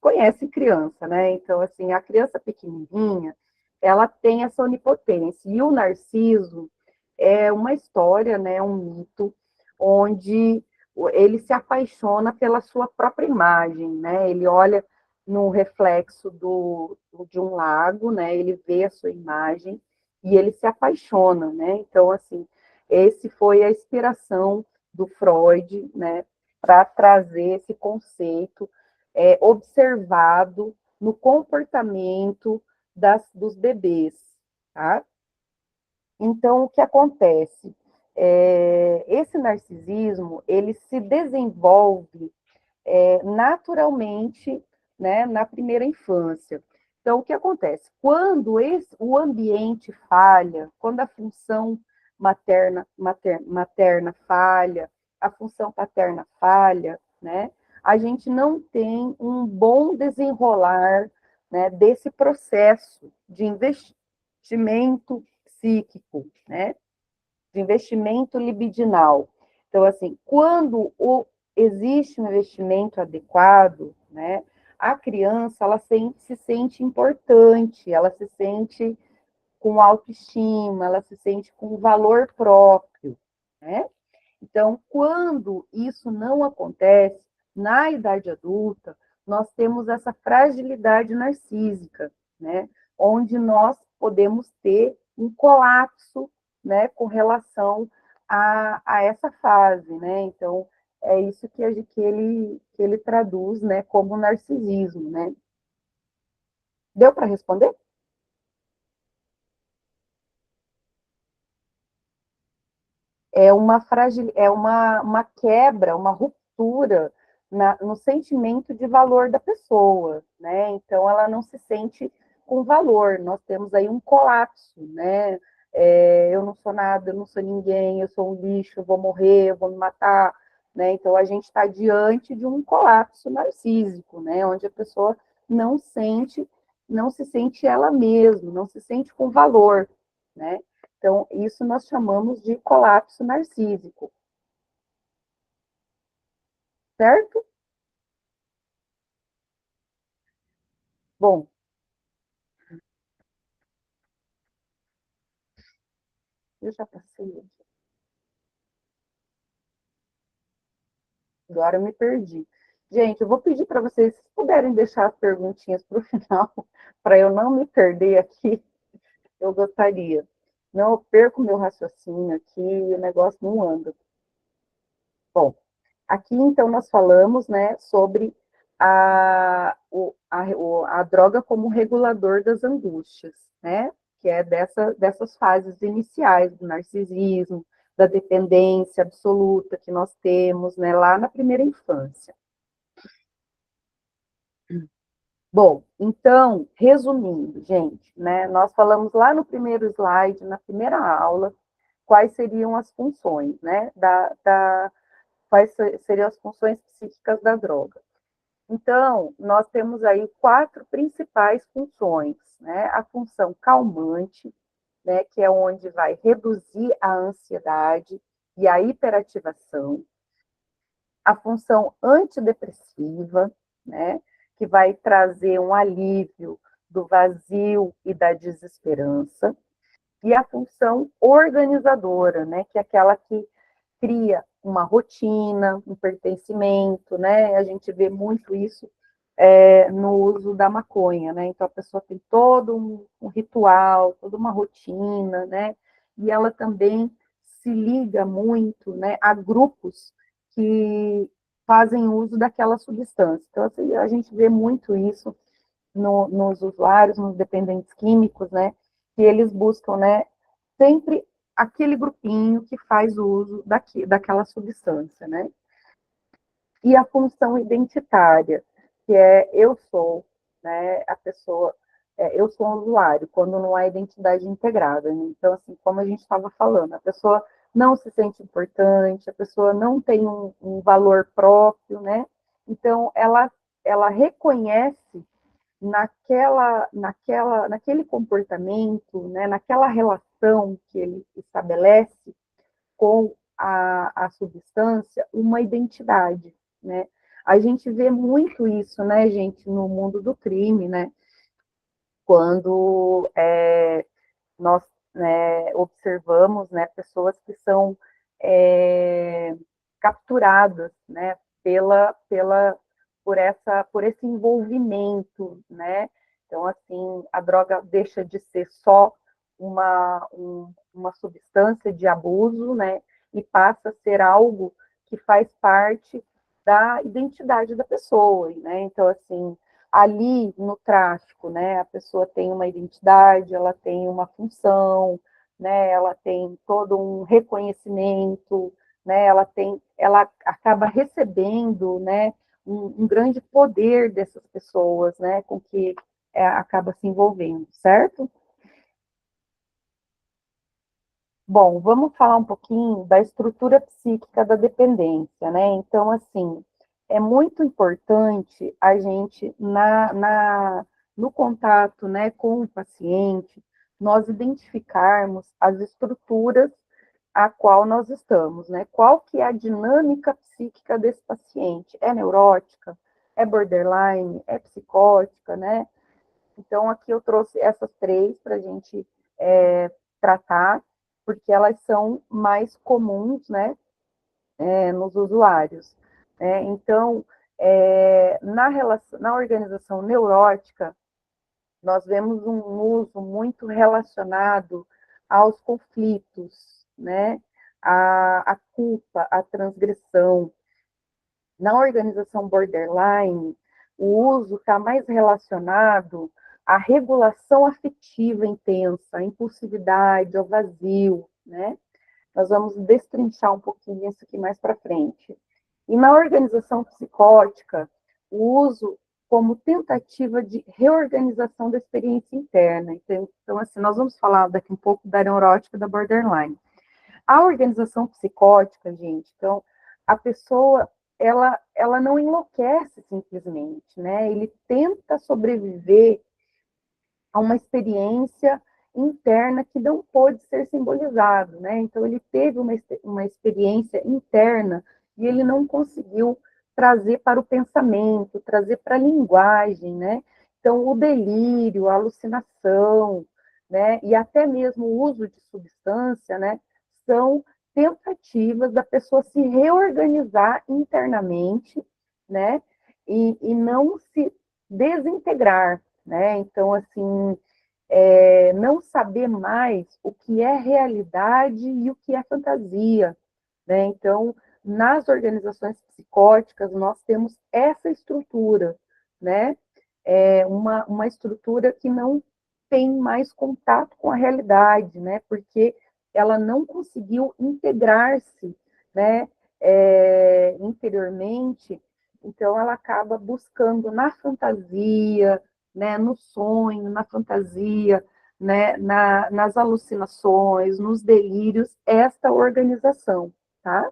conhecem criança, né? Então, assim, a criança pequenininha, ela tem essa onipotência. E o Narciso é uma história, né, um mito, onde ele se apaixona pela sua própria imagem, né? Ele olha no reflexo de um lago, né? Ele vê a sua imagem e ele se apaixona, né? Então, assim, esse foi a inspiração do Freud, né? Para trazer esse conceito observado no comportamento dos bebês, tá? Então, o que acontece? Esse narcisismo, ele se desenvolve naturalmente, né, na primeira infância. Então, o que acontece? Quando o ambiente falha, quando a função materna falha, a função paterna falha, né, a gente não tem um bom desenrolar, né, desse processo investimento psíquico, né? De investimento libidinal. Então, assim, quando existe um investimento adequado, né, a criança ela se sente importante, ela se sente com autoestima, ela se sente com valor próprio, né? Então, quando isso não acontece, na idade adulta, nós temos essa fragilidade narcísica, né? Onde nós podemos ter um colapso, né, com relação a essa fase, né? Então, é isso que ele traduz, né, como narcisismo, né? Deu para responder? É uma quebra, uma ruptura no sentimento de valor da pessoa, né? Então ela não se sente com valor. Nós temos aí um colapso, né? Eu não sou nada, eu não sou ninguém, eu sou um lixo, eu vou morrer, eu vou me matar, né? Então a gente está diante de um colapso narcísico, né? Onde a pessoa não sente, não se sente ela mesma, não se sente com valor, né? Então, isso nós chamamos de colapso narcísico, certo? Bom, eu já passei, agora eu me perdi. Gente, eu vou pedir para vocês, se puderem deixar as perguntinhas para o final, para eu não me perder aqui, eu gostaria. Não, eu perco meu raciocínio aqui e o negócio não anda. Bom, aqui então nós falamos, né, sobre a droga como regulador das angústias, né, que é dessas fases iniciais do narcisismo, da dependência absoluta que nós temos, né, lá na primeira infância. Bom, então, resumindo, gente, né, nós falamos lá no primeiro slide, na primeira aula, quais seriam as funções, né, quais seriam as funções psíquicas da droga. Então, nós temos aí 4 principais funções, né? A função calmante, né, que é onde vai reduzir a ansiedade e a hiperativação. A função antidepressiva, né, que vai trazer um alívio do vazio e da desesperança. E a função organizadora, né, que é aquela que cria uma rotina, um pertencimento, né? A gente vê muito isso no uso da maconha, né? Então a pessoa tem todo um ritual, toda uma rotina, né? E ela também se liga muito, né, a grupos que fazem uso daquela substância. Então assim, a gente vê muito isso nos usuários, nos dependentes químicos, né? Que eles buscam, né? Sempre aquele grupinho que faz o uso daquela substância, né? E a função identitária, que é eu sou, né? A pessoa, eu sou um usuário, quando não há identidade integrada. Né? Então, assim, como a gente estava falando, a pessoa não se sente importante, a pessoa não tem um valor próprio, né? Então, ela reconhece naquele comportamento, né, naquela relação que ele estabelece com a substância, uma identidade, né? A gente vê muito isso, né, gente, no mundo do crime, né? Quando nós, né, observamos, né, pessoas que são capturadas, né, por esse envolvimento, né? Então, assim, a droga deixa de ser só uma substância de abuso, né? E passa a ser algo que faz parte da identidade da pessoa, né? Então, assim, ali no tráfico, né, a pessoa tem uma identidade, ela tem uma função, né, ela tem todo um reconhecimento, né, ela acaba recebendo, né, um grande poder dessas pessoas, né, com que acaba se envolvendo, certo? Bom, vamos falar um pouquinho da estrutura psíquica da dependência, né? Então, assim, é muito importante a gente, no contato, né, com o paciente, nós identificarmos as estruturas a qual nós estamos, né? Qual que é a dinâmica psíquica desse paciente? É neurótica? É borderline? É psicótica, né? Então, aqui eu trouxe essas três para a gente tratar, porque elas são mais comuns, né, nos usuários. Então, na organização neurótica, nós vemos um uso muito relacionado aos conflitos, né, a culpa, a transgressão. Na organização borderline, o uso está mais relacionado à regulação afetiva intensa, à impulsividade, ao vazio, né? Nós vamos destrinchar um pouquinho isso aqui mais para frente. E na organização psicótica, o uso como tentativa de reorganização da experiência interna. Então, assim, nós vamos falar daqui um pouco da neurótica e da borderline. A organização psicótica, gente, então, a pessoa, ela não enlouquece simplesmente, né? Ele tenta sobreviver a uma experiência interna que não pôde ser simbolizado, né? Então, ele teve uma experiência interna e ele não conseguiu trazer para o pensamento, trazer para a linguagem, né? Então, o delírio, a alucinação, né? E até mesmo o uso de substância, né? São tentativas da pessoa se reorganizar internamente, né? E não se desintegrar, né? Então, assim, não saber mais o que é realidade e o que é fantasia, né? Então, nas organizações psicóticas, nós temos essa estrutura, né? Uma estrutura que não tem mais contato com a realidade, né? Porque ela não conseguiu integrar-se, né? Interiormente, então ela acaba buscando na fantasia, né? No sonho, na fantasia, né? Nas alucinações, nos delírios, esta organização, tá?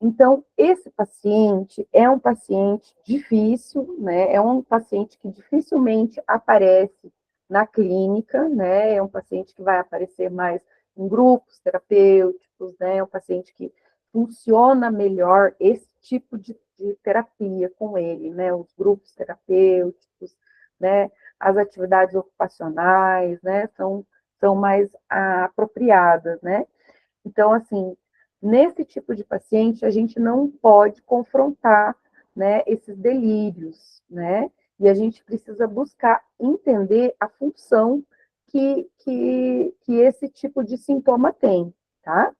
Então, esse paciente é um paciente difícil, né? É um paciente que dificilmente aparece na clínica, né? É um paciente que vai aparecer mais em grupos terapêuticos, né? É um paciente que funciona melhor esse tipo de terapia com ele, né? Os grupos terapêuticos, né? As atividades ocupacionais, né? São mais apropriadas, né? Então, assim, nesse tipo de paciente, a gente não pode confrontar, né, esses delírios, né? E a gente precisa buscar entender a função que esse tipo de sintoma tem, tá?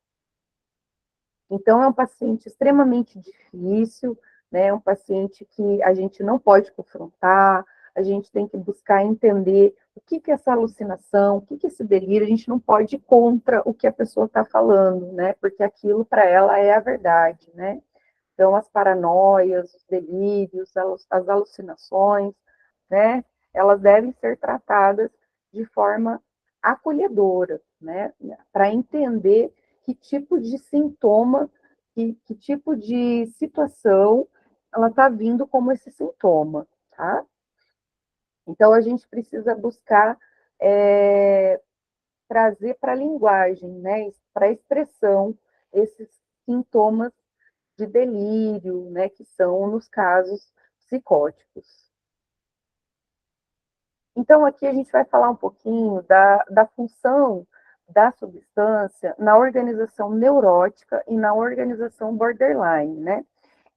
Então, é um paciente extremamente difícil, né? É um paciente que a gente não pode confrontar, a gente tem que buscar entender o que é essa alucinação, o que é esse delírio, a gente não pode ir contra o que a pessoa está falando, né? Porque aquilo para ela é a verdade, né? Então, as paranoias, os delírios, as alucinações, né? Elas devem ser tratadas de forma acolhedora, né? Para entender que tipo de sintoma, que tipo de situação ela está vindo como esse sintoma, tá? Então, a gente precisa buscar trazer para a linguagem, né, para a expressão, esses sintomas de delírio, né, que são nos casos psicóticos. Então, aqui a gente vai falar um pouquinho da função da substância na organização neurótica e na organização borderline, né?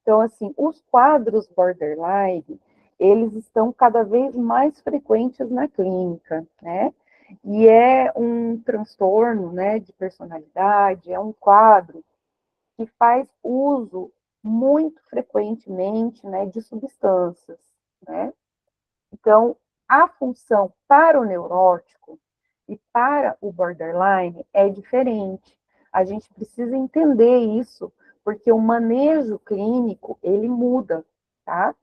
Então, assim, os quadros borderline, eles estão cada vez mais frequentes na clínica, né? E é um transtorno, né, de personalidade, é um quadro que faz uso muito frequentemente, né, de substâncias, né? Então, a função para o neurótico e para o borderline é diferente. A gente precisa entender isso, porque o manejo clínico, ele muda, tá?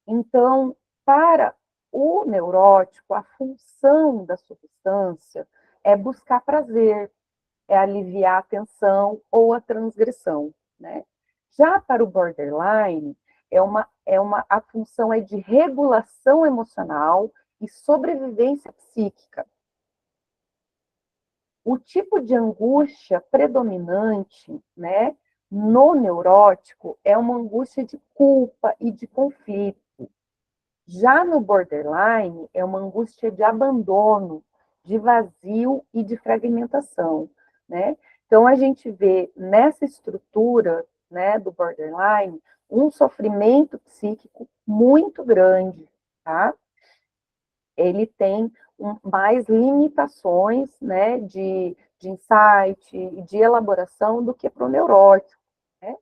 Então, para o neurótico, a função da substância é buscar prazer, é aliviar a tensão ou a transgressão, né? Já para o borderline, a função é de regulação emocional e sobrevivência psíquica. O tipo de angústia predominante, né, no neurótico é uma angústia de culpa e de conflito. Já no borderline, é uma angústia de abandono, de vazio e de fragmentação, né? Então, a gente vê nessa estrutura, né, do borderline, um sofrimento psíquico muito grande, tá? Ele tem mais limitações, né, de insight e de elaboração do que para o neurótico, né?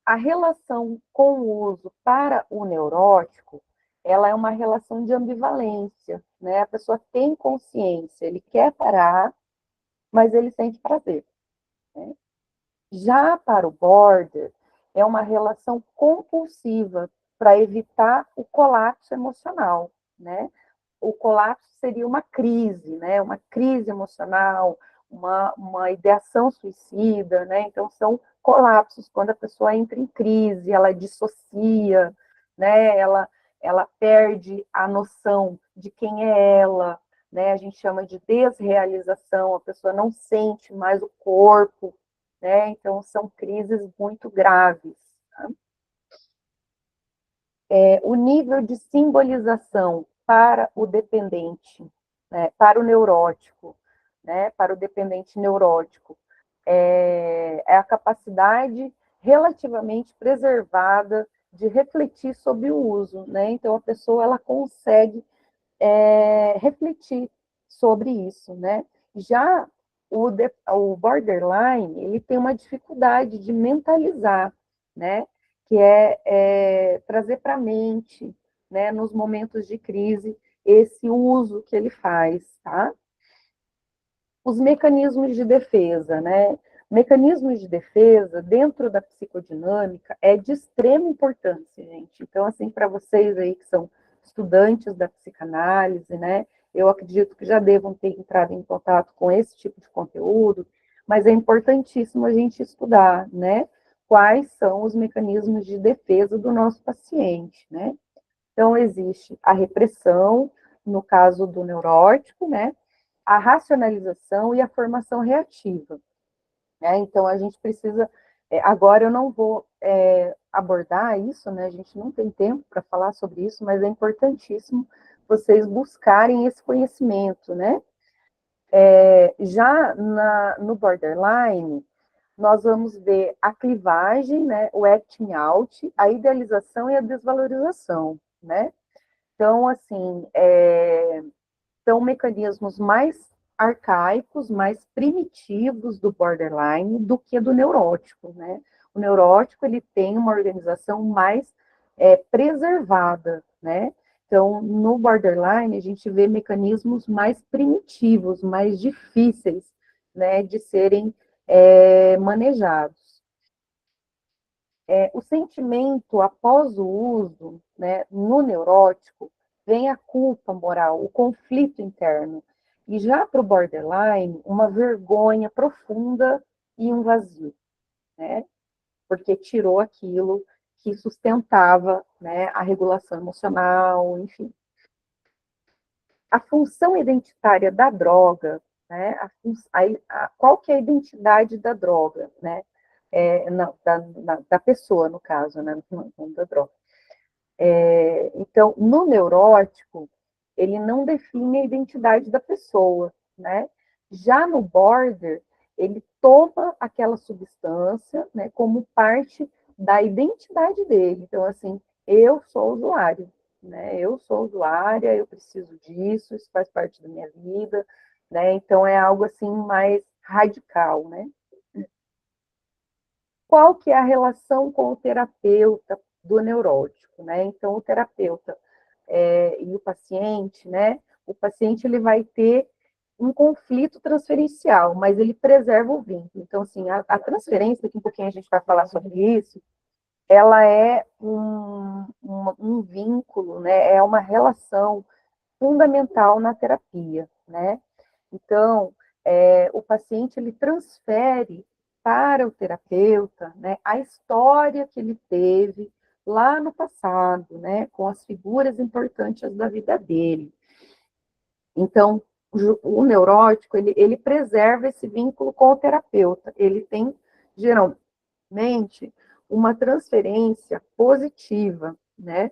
A relação com o uso para o neurótico, ela é uma relação de ambivalência, né? A pessoa tem consciência, ele quer parar, mas ele sente prazer, né? Já para o border, é uma relação compulsiva para evitar o colapso emocional, né? O colapso seria uma crise, né? Uma crise emocional, uma ideação suicida, né? Então, são colapsos quando a pessoa entra em crise, ela dissocia, né? Ela perde a noção de quem é ela, né? A gente chama de desrealização, a pessoa não sente mais o corpo, né? Então, são crises muito graves. Tá? O nível de simbolização para o dependente, né, para o neurótico, né, para o dependente neurótico, é a capacidade relativamente preservada de refletir sobre o uso, né? Então a pessoa ela consegue refletir sobre isso, né? Já o borderline ele tem uma dificuldade de mentalizar, né? Que trazer para a mente, né? Nos momentos de crise esse uso que ele faz, tá? Os mecanismos de defesa, né? Mecanismos de defesa dentro da psicodinâmica é de extrema importância, gente. Então, assim, para vocês aí que são estudantes da psicanálise, né? Eu acredito que já devam ter entrado em contato com esse tipo de conteúdo, mas é importantíssimo a gente estudar, né? Quais são os mecanismos de defesa do nosso paciente, né? Então, existe a repressão, no caso do neurótico, né? A racionalização e a formação reativa. Né? Então, a gente precisa. Agora, eu não vou abordar isso, né? A gente não tem tempo para falar sobre isso, mas é importantíssimo vocês buscarem esse conhecimento, né? Já no borderline, nós vamos ver a clivagem, né? O acting out, a idealização e a desvalorização, né? Então, assim, são mecanismos mais arcaicos, mais primitivos do borderline do que do neurótico, né? O neurótico, ele tem uma organização mais preservada, né? Então, no borderline, a gente vê mecanismos mais primitivos, mais difíceis, né, de serem manejados. O sentimento após o uso, né, no neurótico, vem a culpa moral, o conflito interno. E já para o borderline, uma vergonha profunda e um vazio, né? Porque tirou aquilo que sustentava, né, a regulação emocional, enfim. A função identitária da droga, né, qual que é a identidade da droga, né? Da pessoa, no caso, né, não da droga. Então, no neurótico, ele não define a identidade da pessoa, né? Já no border, ele toma aquela substância, né, como parte da identidade dele. Então, assim, eu sou usuário, né? Eu sou usuária, eu preciso disso, isso faz parte da minha vida, né? Então, é algo, assim, mais radical, né? Qual que é a relação com o terapeuta do neurótico, né? Então, o terapeuta e o paciente, né? O paciente ele vai ter um conflito transferencial, mas ele preserva o vínculo. Então, assim, a transferência, daqui um pouquinho a gente vai falar sobre isso, ela é um vínculo, né? É uma relação fundamental na terapia, né? Então, o paciente ele transfere para o terapeuta, né, a história que ele teve lá no passado, né, com as figuras importantes da vida dele. Então, o neurótico, ele preserva esse vínculo com o terapeuta. Ele tem, geralmente, uma transferência positiva, né?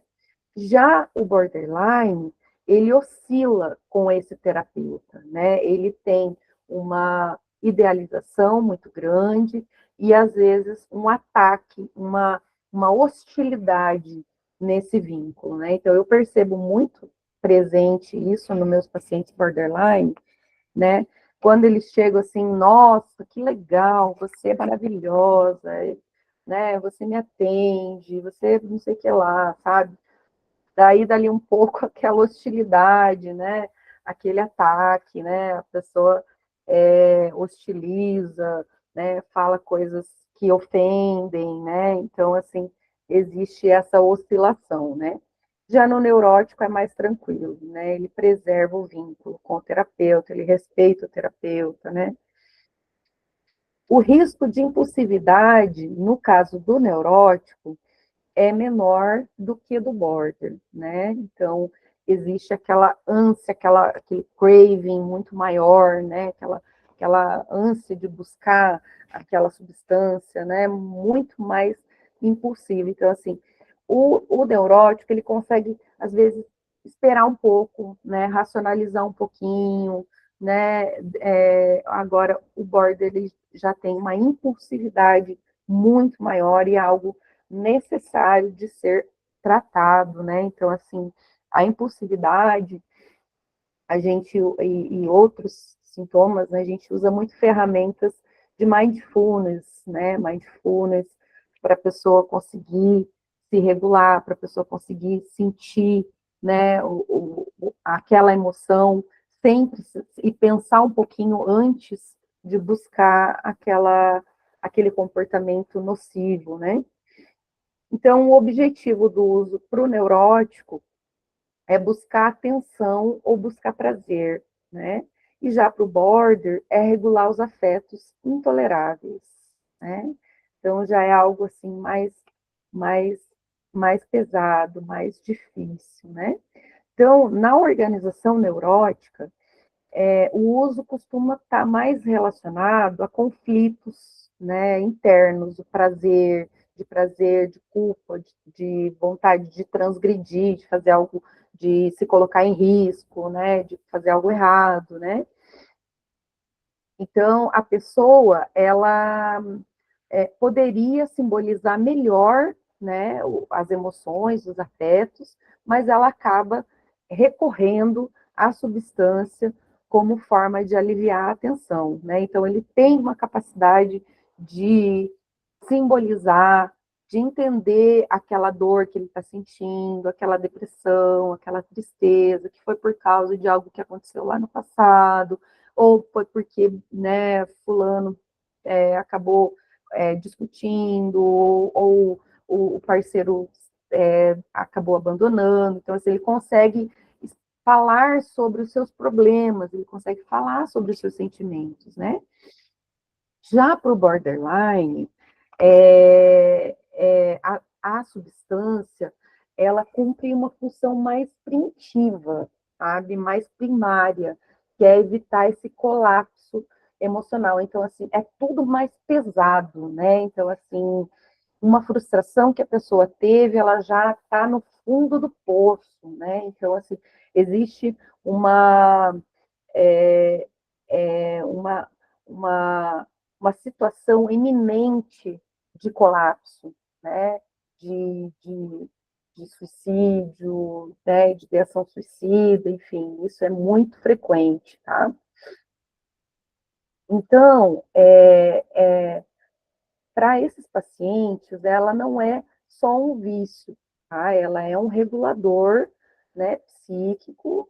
Já o borderline, ele oscila com esse terapeuta, né? Ele tem uma idealização muito grande e, às vezes, um ataque, uma hostilidade nesse vínculo, né? Então, eu percebo muito presente isso nos meus pacientes borderline, né? Quando eles chegam assim, nossa, que legal, você é maravilhosa, né? Você me atende, você não sei o que lá, sabe? Daí, dali um pouco, aquela hostilidade, né? Aquele ataque, né? A pessoa hostiliza, né? Fala coisas que ofendem, né? Então, assim, existe essa oscilação, né? Já no neurótico é mais tranquilo, né? Ele preserva o vínculo com o terapeuta, ele respeita o terapeuta, né? O risco de impulsividade, no caso do neurótico, é menor do que do border, né? Então, existe aquela ânsia, aquele craving muito maior, né? Aquela ânsia de buscar aquela substância, né? Muito mais impulsiva. Então, assim, o neurótico, ele consegue, às vezes, esperar um pouco, né? Racionalizar um pouquinho, né? Agora, o border, ele já tem uma impulsividade muito maior e algo necessário de ser tratado, né? Então, assim, a impulsividade, a gente, e outros sintomas, né? A gente usa muito ferramentas de mindfulness, né? Mindfulness para a pessoa conseguir se regular, para a pessoa conseguir sentir, né? Aquela emoção sempre e pensar um pouquinho antes de buscar aquele comportamento nocivo, né? Então, o objetivo do uso para o neurótico é buscar atenção ou buscar prazer, né? E já para o border é regular os afetos intoleráveis, né? Então, já é algo assim mais, mais pesado, mais difícil, né? Então, na organização neurótica, o uso costuma estar mais relacionado a conflitos, né, internos, de prazer, de culpa, de vontade de transgredir, de fazer algo, de se colocar em risco, né, de fazer algo errado, né? Então, a pessoa, ela poderia simbolizar melhor, né, as emoções, os afetos, mas ela acaba recorrendo à substância como forma de aliviar a tensão, né? Então, ele tem uma capacidade de simbolizar, de entender aquela dor que ele está sentindo, aquela depressão, aquela tristeza, que foi por causa de algo que aconteceu lá no passado, ou foi porque, né, fulano acabou discutindo, ou o parceiro acabou abandonando. Então, assim, ele consegue falar sobre os seus problemas, ele consegue falar sobre os seus sentimentos, né? Já para o borderline, a substância, ela cumpre uma função mais primitiva, sabe? Mais primária, que é evitar esse colapso emocional. Então, assim, é tudo mais pesado, né? Então, assim, uma frustração que a pessoa teve, ela já está no fundo do poço, né? Então, assim, existe uma, é, é, uma, uma situação iminente de colapso, né? De, de, de suicídio, né? De ideação suicida, enfim, isso é muito frequente, tá? Então, para esses pacientes, ela não é só um vício, tá? Ela é um regulador, né, psíquico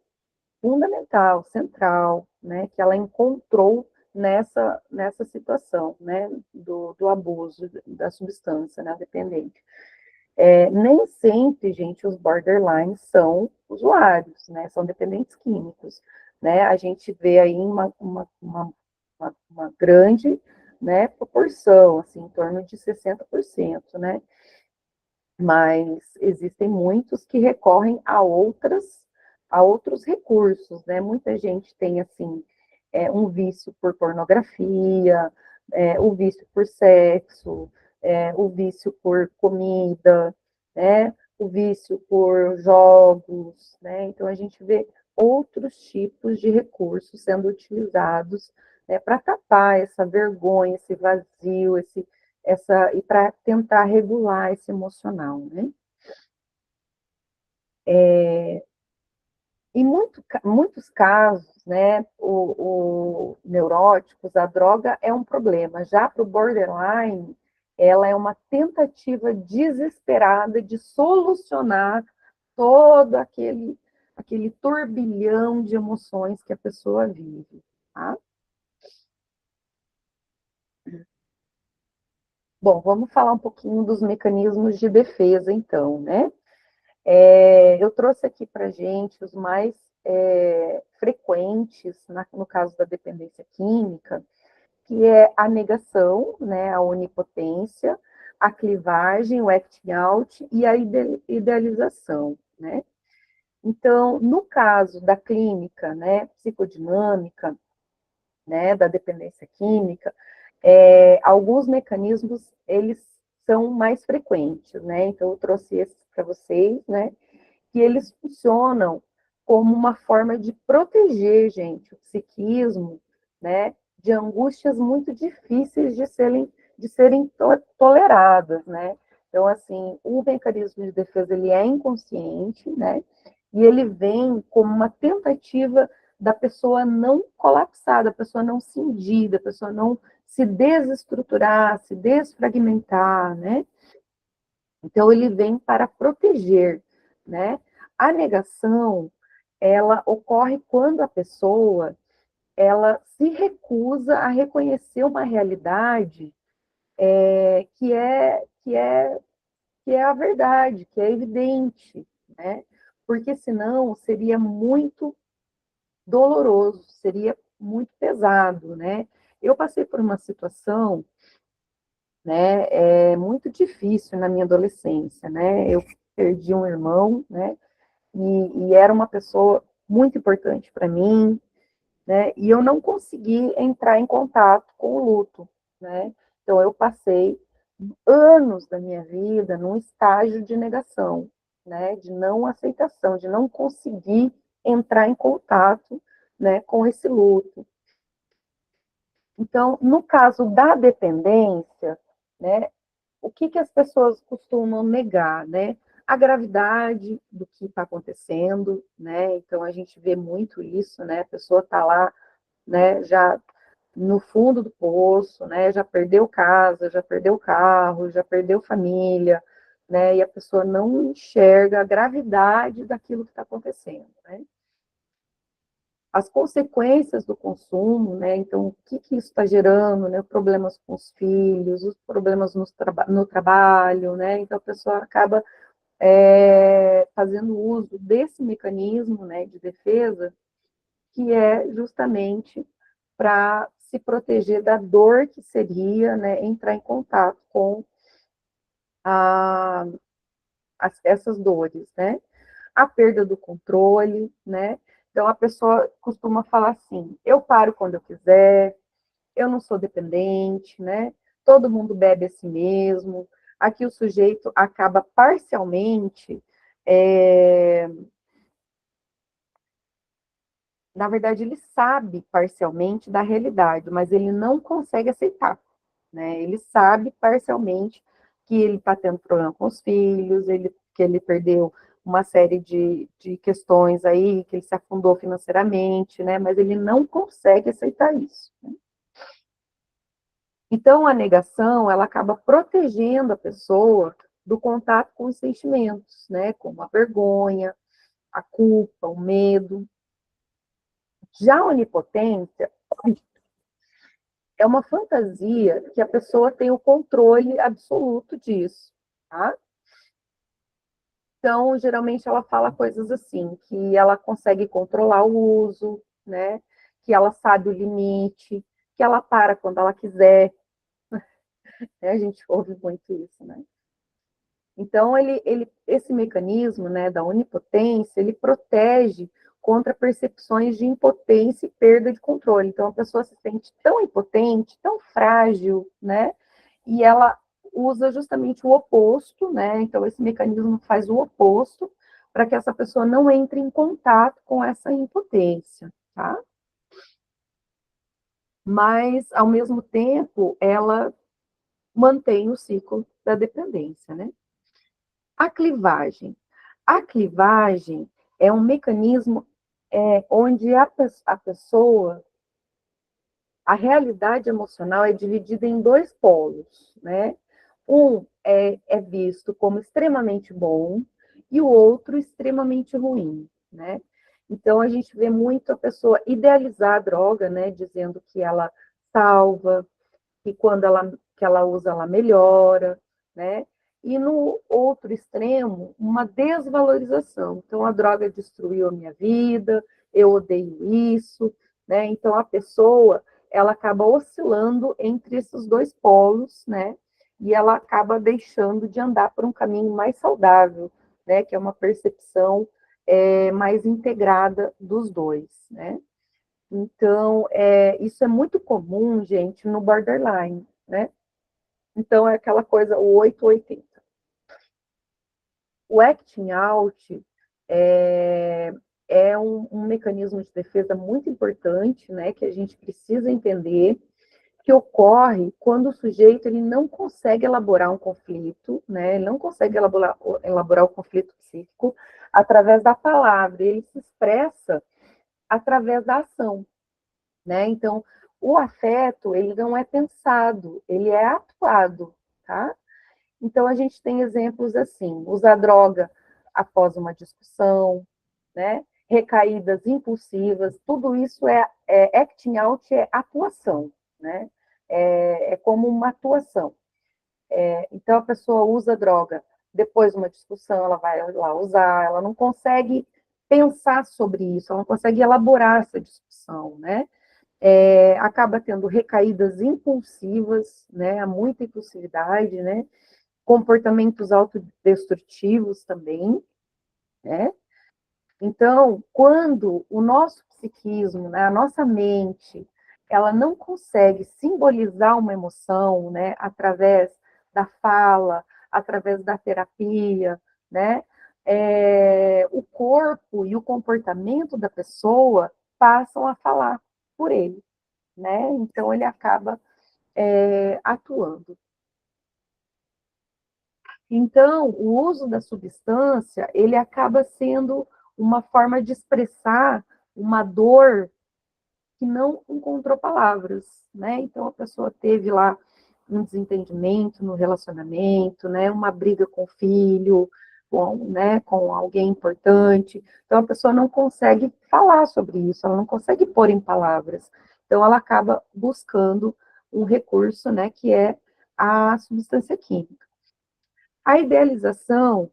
fundamental, central, né, que ela encontrou nessa situação, né, do abuso da substância, né, dependente. Nem sempre, gente, os borderlines são usuários, né, são dependentes químicos, né, a gente vê aí uma grande, né, proporção, assim, em torno de 60%, né, mas existem muitos que recorrem a outras a outros recursos, né? Muita gente tem, assim, um vício por pornografia, o vício por sexo, o vício por comida, né? O vício por jogos, né? Então, a gente vê outros tipos de recursos sendo utilizados, né, para tapar essa vergonha, esse vazio, e para tentar regular esse emocional, né? Em muitos casos, né, o neuróticos, a droga é um problema. Já para o borderline, ela é uma tentativa desesperada de solucionar todo aquele turbilhão de emoções que a pessoa vive, tá? Bom, vamos falar um pouquinho dos mecanismos de defesa, então, né? Eu trouxe aqui para gente os mais frequentes, no caso da dependência química, que é a negação, né, a onipotência, a clivagem, o acting out e a idealização, né? Então, no caso da clínica, né, psicodinâmica, né, da dependência química, alguns mecanismos, eles são mais frequentes, né? Então, eu trouxe esses para vocês, né? Que eles funcionam como uma forma de proteger, gente, o psiquismo, né, de angústias muito difíceis de serem toleradas, né? Então, assim, o mecanismo de defesa, ele é inconsciente, né? E ele vem como uma tentativa da pessoa não colapsar, da pessoa não cindir, da pessoa não se desestruturar, se desfragmentar, né? Então, ele vem para proteger, né? A negação, ela ocorre quando a pessoa, ela se recusa a reconhecer uma realidade que é a verdade, que é evidente, né? Porque senão seria muito doloroso, seria muito pesado, né? Eu passei por uma situação, né, muito difícil na minha adolescência, né? Eu perdi um irmão, né? E era uma pessoa muito importante para mim, né? E eu não consegui entrar em contato com o luto, né? Então eu passei anos da minha vida num estágio de negação, né? De não aceitação, de não conseguir entrar em contato, né, com esse luto. Então, no caso da dependência, né, o que as pessoas costumam negar, né? A gravidade do que está acontecendo, né? Então a gente vê muito isso, né? A pessoa está lá, né? Já no fundo do poço, né? Já perdeu casa, já perdeu carro, já perdeu família, né? E a pessoa não enxerga a gravidade daquilo que está acontecendo, né? As consequências do consumo, né? Então, o que isso está gerando, né? Problemas com os filhos, os problemas no trabalho, né? Então, a pessoa acaba fazendo uso desse mecanismo, né, de defesa, que é justamente para se proteger da dor que seria, né, entrar em contato com essas dores, né? A perda do controle, né? Então, a pessoa costuma falar assim, eu paro quando eu quiser, eu não sou dependente, né? Todo mundo bebe a si mesmo. Aqui o sujeito acaba parcialmente, na verdade, ele sabe parcialmente da realidade, mas ele não consegue aceitar, né? Ele sabe parcialmente que ele está tendo problema com os filhos, que ele perdeu uma série de questões aí, que ele se afundou financeiramente, né? Mas ele não consegue aceitar isso, né? Então, a negação, ela acaba protegendo a pessoa do contato com os sentimentos, né? Como a vergonha, a culpa, o medo. Já a onipotência é uma fantasia que a pessoa tem o controle absoluto disso, tá? Então, geralmente ela fala coisas assim, que ela consegue controlar o uso, né? Que ela sabe o limite, que ela para quando ela quiser, né? A gente ouve muito isso, né? Então, esse mecanismo, né, da onipotência, ele protege contra percepções de impotência e perda de controle. Então, a pessoa se sente tão impotente, tão frágil, né? E ela usa justamente o oposto, né? Então, esse mecanismo faz o oposto para que essa pessoa não entre em contato com essa impotência, tá? Mas, ao mesmo tempo, ela mantém o ciclo da dependência, né? A clivagem. A clivagem é um mecanismo onde a pessoa, a realidade emocional é dividida em dois polos, né? Um é visto como extremamente bom e o outro extremamente ruim, né? Então, a gente vê muito a pessoa idealizar a droga, né? Dizendo que ela salva, que quando que ela usa, ela melhora, né? E no outro extremo, uma desvalorização. Então, a droga destruiu a minha vida, eu odeio isso, né? Então, a pessoa, ela acaba oscilando entre esses dois polos, né? E ela acaba deixando de andar por um caminho mais saudável, né? Que é uma percepção mais integrada dos dois, né? Então, isso é muito comum, gente, no borderline, né? Então, é aquela coisa, o 880. O acting out é um mecanismo de defesa muito importante, né, que a gente precisa entender, que ocorre quando o sujeito ele não consegue elaborar um conflito, né, ele não consegue elaborar o conflito psíquico através da palavra, ele se expressa através da ação, né? Então, o afeto, ele não é pensado, ele é atuado, tá? Então, a gente tem exemplos assim, usar droga após uma discussão, né? Recaídas impulsivas, tudo isso acting out, é atuação, né? É como uma atuação. Então, a pessoa usa droga, depois de uma discussão, ela vai lá usar, ela não consegue pensar sobre isso, ela não consegue elaborar essa discussão, né? Acaba tendo recaídas impulsivas, né? Muita impulsividade, né? Comportamentos autodestrutivos também, né? Então, quando o nosso psiquismo, né, a nossa mente, ela não consegue simbolizar uma emoção, né, através da fala, através da terapia, né, o corpo e o comportamento da pessoa passam a falar por ele, né? Então, ele acaba atuando. Então, o uso da substância, ele acaba sendo uma forma de expressar uma dor que não encontrou palavras, né? Então, a pessoa teve lá um desentendimento no relacionamento, né? Uma briga com o filho, com alguém importante. Então, a pessoa não consegue falar sobre isso, ela não consegue pôr em palavras. Então, ela acaba buscando um recurso, né? Que é a substância química. A idealização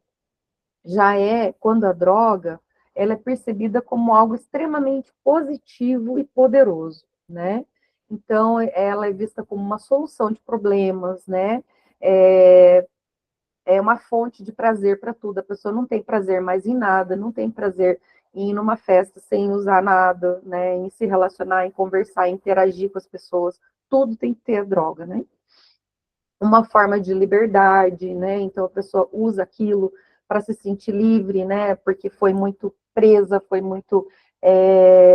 já é quando a droga ela é percebida como algo extremamente positivo e poderoso, né? Então, ela é vista como uma solução de problemas, né? É uma fonte de prazer para tudo. A pessoa não tem prazer mais em nada, não tem prazer em ir numa festa sem usar nada, né? Em se relacionar, em conversar, em interagir com as pessoas. Tudo tem que ter a droga, né? Uma forma de liberdade, né? Então a pessoa usa aquilo para se sentir livre, né? Porque foi muito presa, foi muito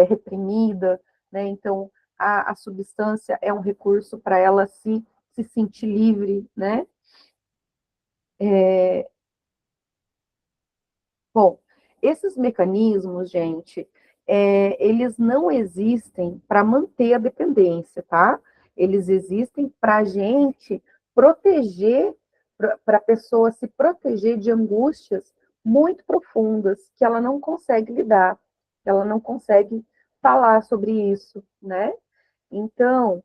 reprimida, né? Então a substância é um recurso para ela se sentir livre, né? Bom, esses mecanismos, gente, eles não existem para manter a dependência, tá? Eles existem para a gente proteger, para a pessoa se proteger de angústias muito profundas, que ela não consegue lidar, que ela não consegue falar sobre isso, né? Então,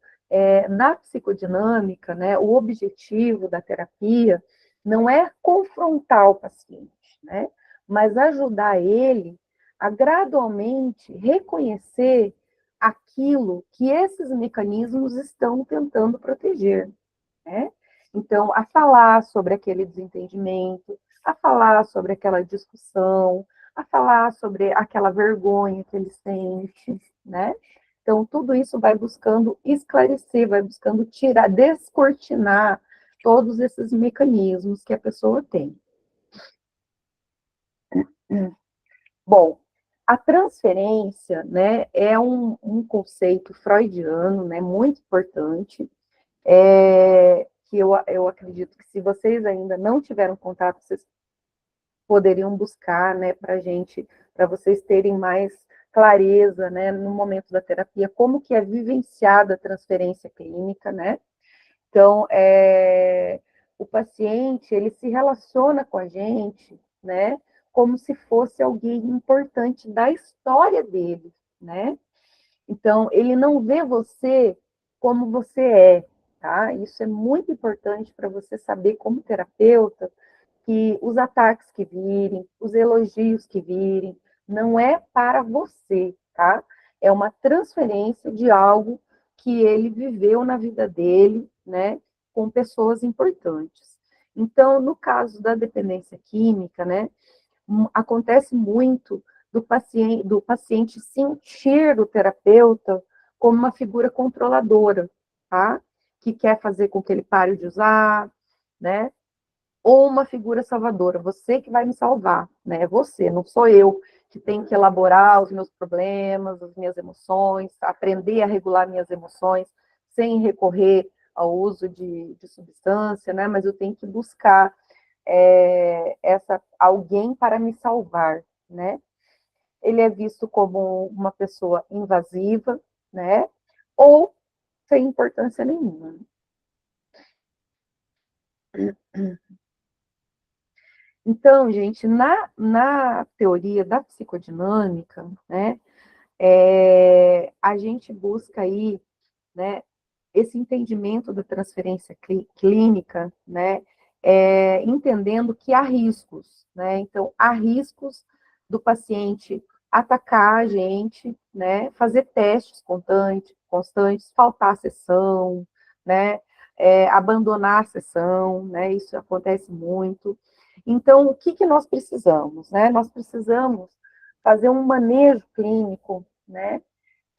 na psicodinâmica, né, o objetivo da terapia não é confrontar o paciente, né? Mas ajudar ele a gradualmente reconhecer aquilo que esses mecanismos estão tentando proteger, né? Então, a falar sobre aquele desentendimento, a falar sobre aquela discussão, a falar sobre aquela vergonha que ele sente, né? Então, tudo isso vai buscando esclarecer, vai buscando tirar, descortinar todos esses mecanismos que a pessoa tem. Bom, a transferência, né, é um conceito freudiano, né, muito importante, que eu acredito que se vocês ainda não tiveram contato, vocês poderiam buscar, né, para vocês terem mais clareza, né, no momento da terapia, como que é vivenciada a transferência clínica, né? Então, o paciente, ele se relaciona com a gente, né, como se fosse alguém importante da história dele, né? Então, ele não vê você como você é, tá? Isso é muito importante para você saber, como terapeuta, que os ataques que virem, os elogios que virem, não é para você, tá? É uma transferência de algo que ele viveu na vida dele, né, com pessoas importantes. Então, no caso da dependência química, né, acontece muito do paciente sentir o terapeuta como uma figura controladora, tá? Que quer fazer com que ele pare de usar, né? Ou uma figura salvadora, você que vai me salvar, né? É você, não sou eu que tenho que elaborar os meus problemas, as minhas emoções, aprender a regular minhas emoções, sem recorrer ao uso de substância, né? Mas eu tenho que buscar alguém para me salvar, né? Ele é visto como uma pessoa invasiva, né? Ou sem importância nenhuma. Então, gente, na teoria da psicodinâmica, né, a gente busca aí, né, esse entendimento da transferência clínica, né, entendendo que há riscos, né, então há riscos do paciente atacar a gente, né, fazer testes constantes, faltar a sessão, né, abandonar a sessão, né, isso acontece muito. Então, o que nós precisamos, né? Nós precisamos fazer um manejo clínico, né,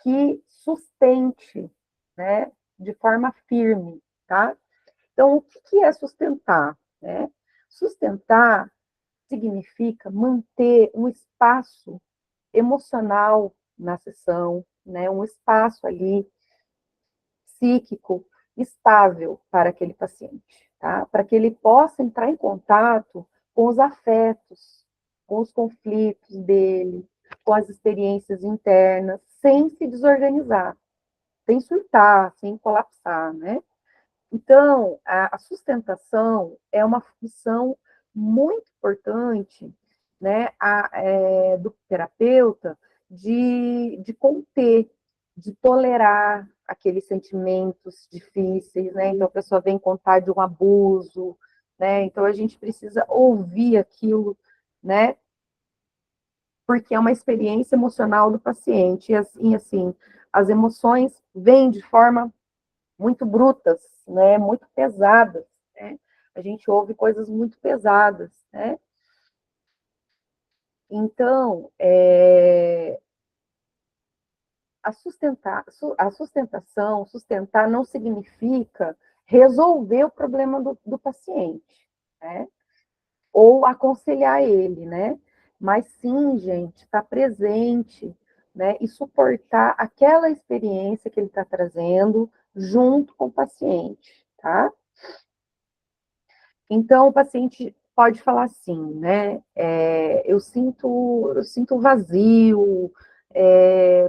que sustente, né, de forma firme, tá? Então, o que é sustentar, né? Sustentar significa manter um espaço emocional na sessão, né? Um espaço ali psíquico estável para aquele paciente, tá? Para que ele possa entrar em contato com os afetos, com os conflitos dele, com as experiências internas, sem se desorganizar, sem surtar, sem colapsar, né? Então, a sustentação é uma função muito importante, né, do terapeuta de conter, de tolerar aqueles sentimentos difíceis, né? Então, a pessoa vem contar de um abuso, né? Então, a gente precisa ouvir aquilo, né? Porque é uma experiência emocional do paciente. E assim, as emoções vêm de forma muito brutas, né, muito pesadas, né? A gente ouve coisas muito pesadas, né? Então, a sustentação, sustentar não significa resolver o problema do paciente, né? Ou aconselhar ele, né? Mas sim, gente, estar presente, né? E suportar aquela experiência que ele está trazendo junto com o paciente, tá? Então, o paciente pode falar assim, né? Eu sinto vazio,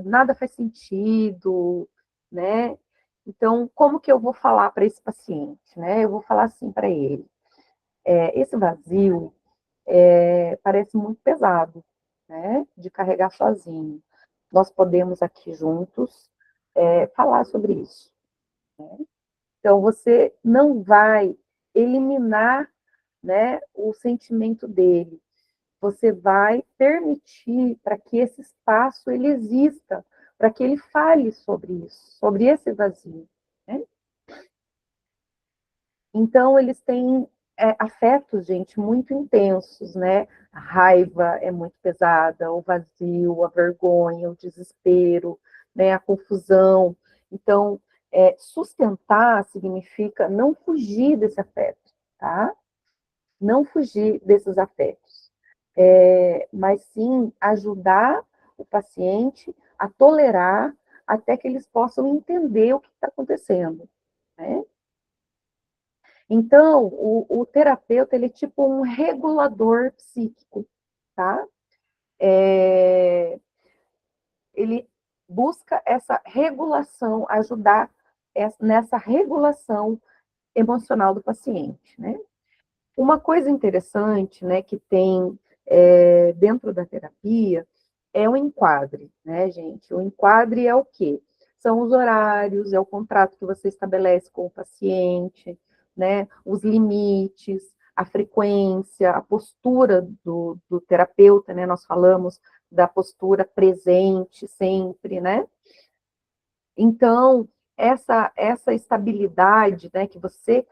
nada faz sentido, né? Então, como que eu vou falar para esse paciente, né? Eu vou falar assim para ele: esse vazio parece muito pesado, né? De carregar sozinho. Nós podemos aqui juntos falar sobre isso, né? Então, você não vai eliminar, né, o sentimento dele. Você vai permitir para que esse espaço ele exista, para que ele fale sobre isso, sobre esse vazio, né? Então, eles têm afetos, gente, muito intensos, né? A raiva é muito pesada, o vazio, a vergonha, o desespero, né? A confusão. Então, sustentar significa não fugir desse afeto, tá? Não fugir desses afetos, mas sim ajudar o paciente a tolerar até que eles possam entender o que está acontecendo, né? Então, o terapeuta, ele é tipo um regulador psíquico, tá? Ele busca essa regulação, ajudar nessa regulação emocional do paciente, né? Uma coisa interessante, né, que tem dentro da terapia é o enquadre, né, gente? O enquadre é o quê? São os horários, é o contrato que você estabelece com o paciente, né? Os limites, a frequência, a postura do terapeuta, né? Nós falamos da postura presente sempre, né? Então, essa estabilidade, né, que você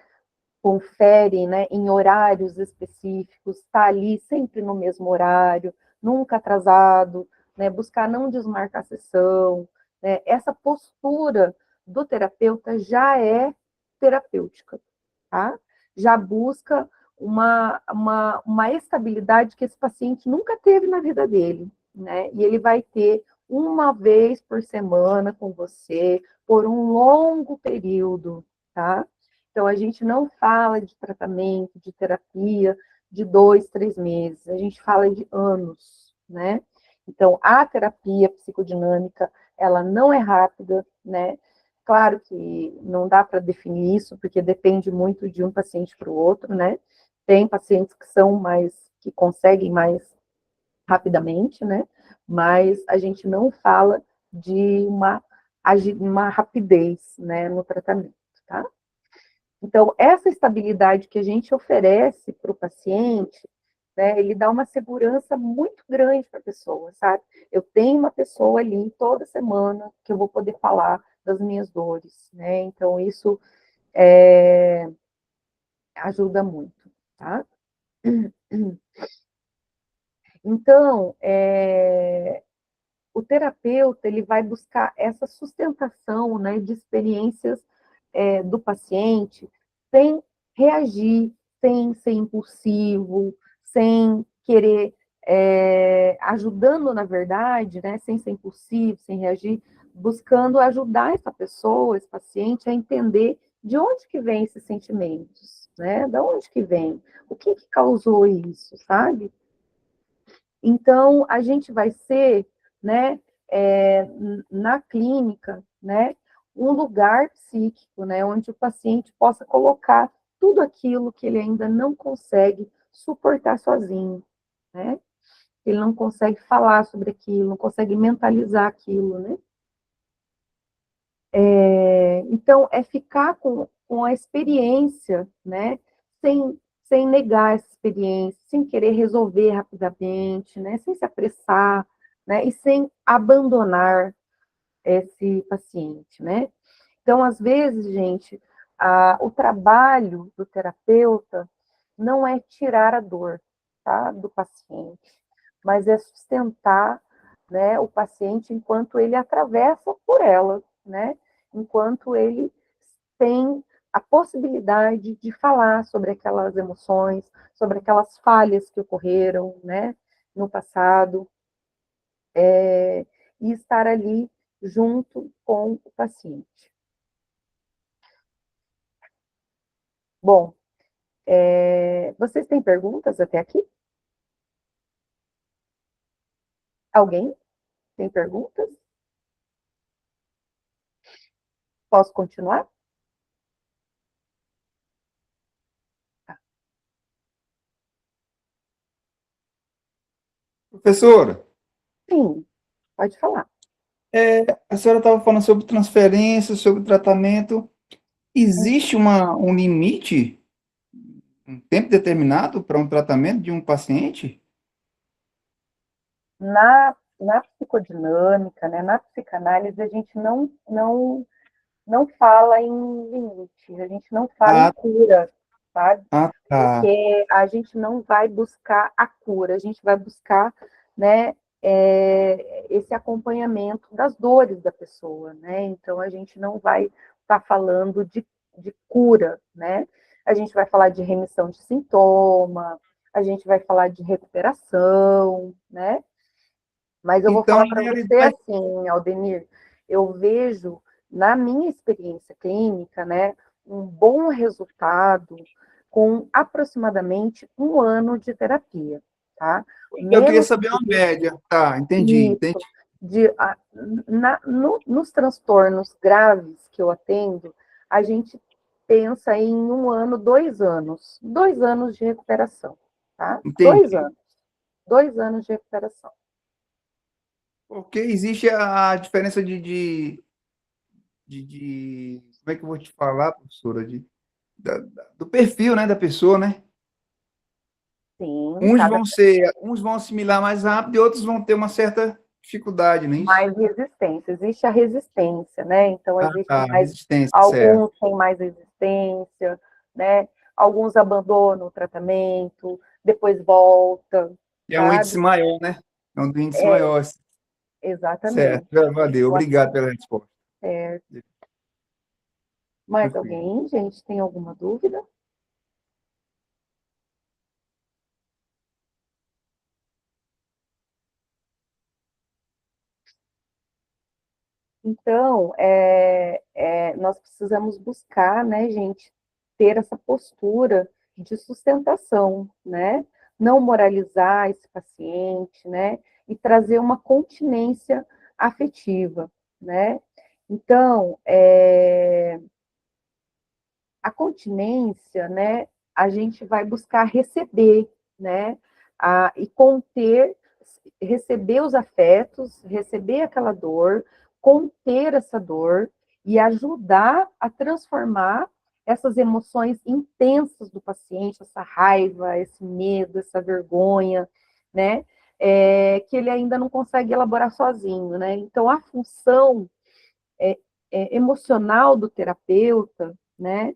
confere, né, em horários específicos, está ali sempre no mesmo horário, nunca atrasado, né, buscar não desmarcar a sessão, né, essa postura do terapeuta já é terapêutica, tá? Já busca uma estabilidade que esse paciente nunca teve na vida dele, né? E ele vai ter uma vez por semana com você, por um longo período, tá? Então, a gente não fala de tratamento, de terapia de 2, 3 meses, a gente fala de anos, né? Então, a terapia psicodinâmica, ela não é rápida, né? Claro que não dá para definir isso, porque depende muito de um paciente para o outro, né? Tem pacientes que são mais, que conseguem mais rapidamente, né? Mas a gente não fala de uma rapidez, né, no tratamento, tá? Então, essa estabilidade que a gente oferece para o paciente, né, ele dá uma segurança muito grande para a pessoa, sabe? Eu tenho uma pessoa ali toda semana que eu vou poder falar das minhas dores, né? Então, isso ajuda muito, tá? Então, o terapeuta, ele vai buscar essa sustentação, né, de experiências do paciente, sem reagir, sem ser impulsivo, sem querer, ajudando, na verdade, né, sem ser impulsivo, sem reagir, buscando ajudar essa pessoa, esse paciente, a entender de onde que vem esses sentimentos, né, de onde que vem, o que que causou isso, sabe? Então, a gente vai ser, né, na clínica, né, um lugar psíquico, né, onde o paciente possa colocar tudo aquilo que ele ainda não consegue suportar sozinho, né? Ele não consegue falar sobre aquilo, não consegue mentalizar aquilo, né? Então, é ficar com a experiência, né? Sem negar essa experiência, sem querer resolver rapidamente, né? Sem se apressar, né? E sem abandonar esse paciente, né? Então, às vezes, gente, o trabalho do terapeuta não é tirar a dor, tá? Do paciente, mas é sustentar, né, o paciente enquanto ele atravessa por ela, né? Enquanto ele tem a possibilidade de falar sobre aquelas emoções, sobre aquelas falhas que ocorreram, né, no passado, e estar ali junto com o paciente. Bom, vocês têm perguntas até aqui? Alguém tem perguntas? Posso continuar? Professora, Sim, pode falar. a senhora estava falando sobre transferência, sobre tratamento. Existe um limite, um tempo determinado para um tratamento de um paciente? Na psicodinâmica, né, na psicanálise, a gente não fala em limite, a gente não fala em Ah, cura, sabe? Ah, tá. Porque a gente não vai buscar a cura, a gente vai buscar, né, esse acompanhamento das dores da pessoa, né? Então, a gente não vai estar falando de cura, né? A gente vai falar de remissão de sintoma, a gente vai falar de recuperação, né? Mas eu vou Então, falar na para você realidade, assim, Aldenir, eu vejo na minha experiência clínica, né, um bom resultado com aproximadamente 1 ano de terapia, tá? eu queria Menos saber uma que média. Tá, entendi, entendi. isso, nos transtornos graves que eu atendo, a gente pensa em 1 ano, 2 anos, 2 anos de recuperação, tá? Dois Entendi. anos, 2 anos de recuperação. Porque existe a diferença como é que eu vou te falar, professora? Do perfil, né, da pessoa, né? Sim, cada Uns vão assimilar mais rápido e outros vão ter uma certa dificuldade, não é isso? mais resistência. Existe a resistência, né? Então, Ah, existe tá, mais, resistência, certo. alguns têm mais resistência, né? Alguns abandonam o tratamento, depois volta, E é um índice sabe? maior, né? É um índice É, maior, certo. exatamente. Já valeu, obrigado pela resposta. É, mais Tranquilo. alguém, gente, tem alguma dúvida? Então, nós precisamos buscar, né, gente, ter essa postura de sustentação, né? Não moralizar esse paciente, né? E trazer uma continência afetiva, né? Então, a continência, né? A gente vai buscar receber, né? E conter, receber os afetos, receber aquela dor, conter essa dor e ajudar a transformar essas emoções intensas do paciente, essa raiva, esse medo, essa vergonha, né? Que ele ainda não consegue elaborar sozinho, né? Então, a função emocional do terapeuta, né?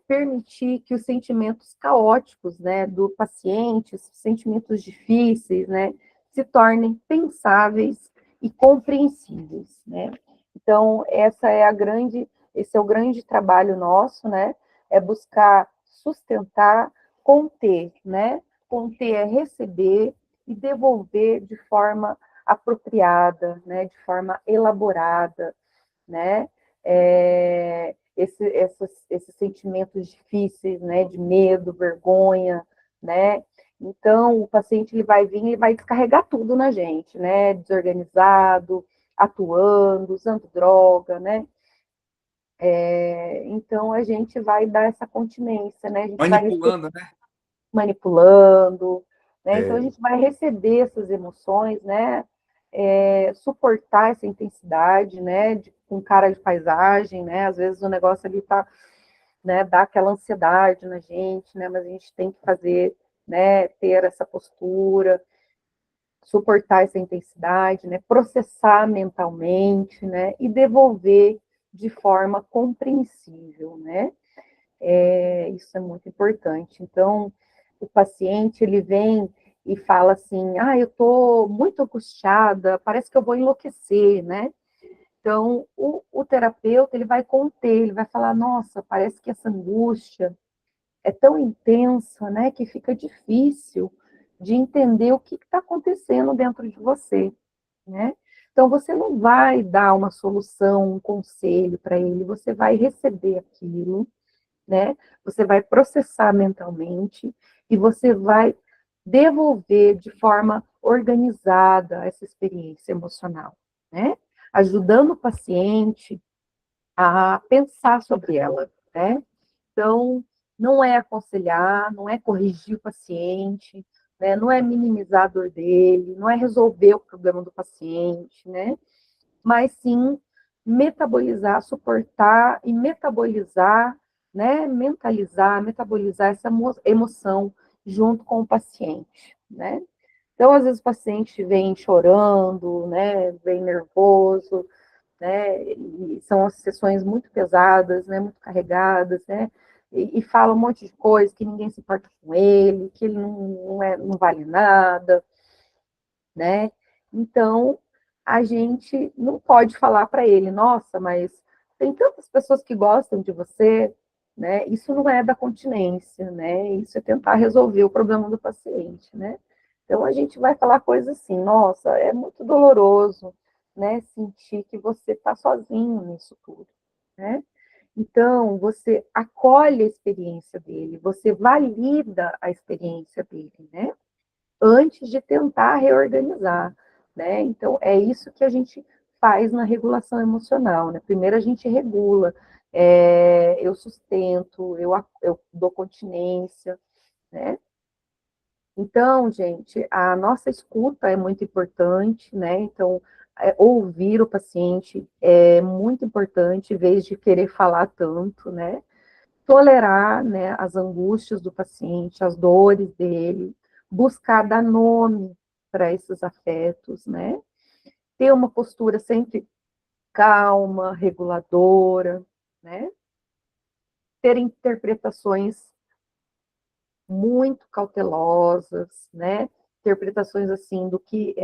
Permitir que os sentimentos caóticos, né, do paciente, os sentimentos difíceis, né, se tornem pensáveis e compreensíveis, né? Então, esse é o grande trabalho nosso, né? É buscar sustentar, conter, né? Conter é receber e devolver de forma apropriada, né? De forma elaborada, né? Esses sentimentos difíceis, né, de medo, vergonha, né? Então, o paciente ele vai vir e vai descarregar tudo na gente, né? Desorganizado, atuando, usando droga, né? Então, a gente vai dar essa continência, né? A gente vai Manipulando, né? manipulando, né? Então, a É, gente vai receber essas emoções, né? Suportar essa intensidade, né? Com cara de paisagem, né? Às vezes o negócio ali tá, né? Dá aquela ansiedade na gente, né? Mas a gente tem que fazer, né? Ter essa postura, suportar essa intensidade, né? Processar mentalmente, né? E devolver de forma compreensível, né? Isso é muito importante. Então, o paciente, ele vem e fala assim, eu estou muito angustiada, parece que eu vou enlouquecer, né? Então, o terapeuta, ele vai conter, ele vai falar, nossa, parece que essa angústia é tão intensa, né, que fica difícil de entender o que está acontecendo dentro de você, né? Então, você não vai dar uma solução, um conselho para ele, você vai receber aquilo, né? Você vai processar mentalmente e você vai devolver de forma organizada essa experiência emocional, né? Ajudando o paciente a pensar sobre ela, né? Então, não é aconselhar, não é corrigir o paciente, né? Não é minimizar a dor dele, não é resolver o problema do paciente, né? Mas sim metabolizar, suportar e metabolizar, né, mentalizar, metabolizar essa emoção junto com o paciente, né? Então, às vezes o paciente vem chorando, né, vem nervoso, né? E são as sessões muito pesadas, né? Muito carregadas, né? E fala um monte de coisa, que ninguém se importa com ele, que ele não vale nada, né? Então, a gente não pode falar para ele, nossa, mas tem tantas pessoas que gostam de você, né? Isso não é da continência, né? Isso é tentar resolver o problema do paciente, né? Então, a gente vai falar coisas assim, nossa, é muito doloroso, né? Sentir que você está sozinho nisso tudo, né? Então, você acolhe a experiência dele, você valida a experiência dele, né? Antes de tentar reorganizar, né? Então, é isso que a gente faz na regulação emocional, né? Primeiro a gente regula, eu sustento, eu dou continência, né? Então, gente, a nossa escuta é muito importante, né? Então, ouvir o paciente é muito importante, em vez de querer falar tanto, né? Tolerar, né, as angústias do paciente, as dores dele, buscar dar nome para esses afetos, né? Ter uma postura sempre calma, reguladora, né? Ter interpretações muito cautelosas, né? Interpretações assim do que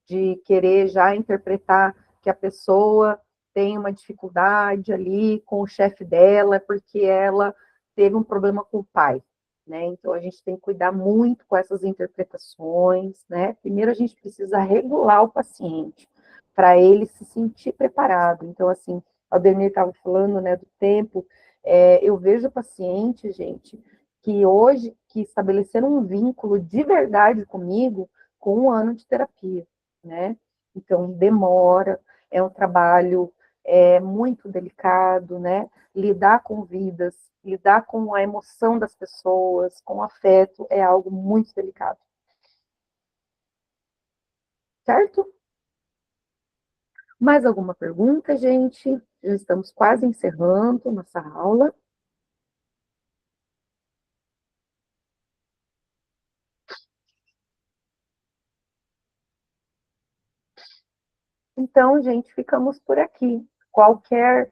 de querer já interpretar que a pessoa tem uma dificuldade ali com o chefe dela porque ela teve um problema com o pai, né? Então a gente tem que cuidar muito com essas interpretações, né? Primeiro a gente precisa regular o paciente para ele se sentir preparado. Então assim, a Aldemir estava falando, né, do tempo. Eu vejo paciente, gente, que estabeleceram um vínculo de verdade comigo com 1 ano de terapia, né? Então, demora, é um trabalho muito delicado, né? Lidar com vidas, lidar com a emoção das pessoas, com afeto, é algo muito delicado. Certo? Mais alguma pergunta, gente? Já estamos quase encerrando nossa aula. Então, gente, ficamos por aqui. Qualquer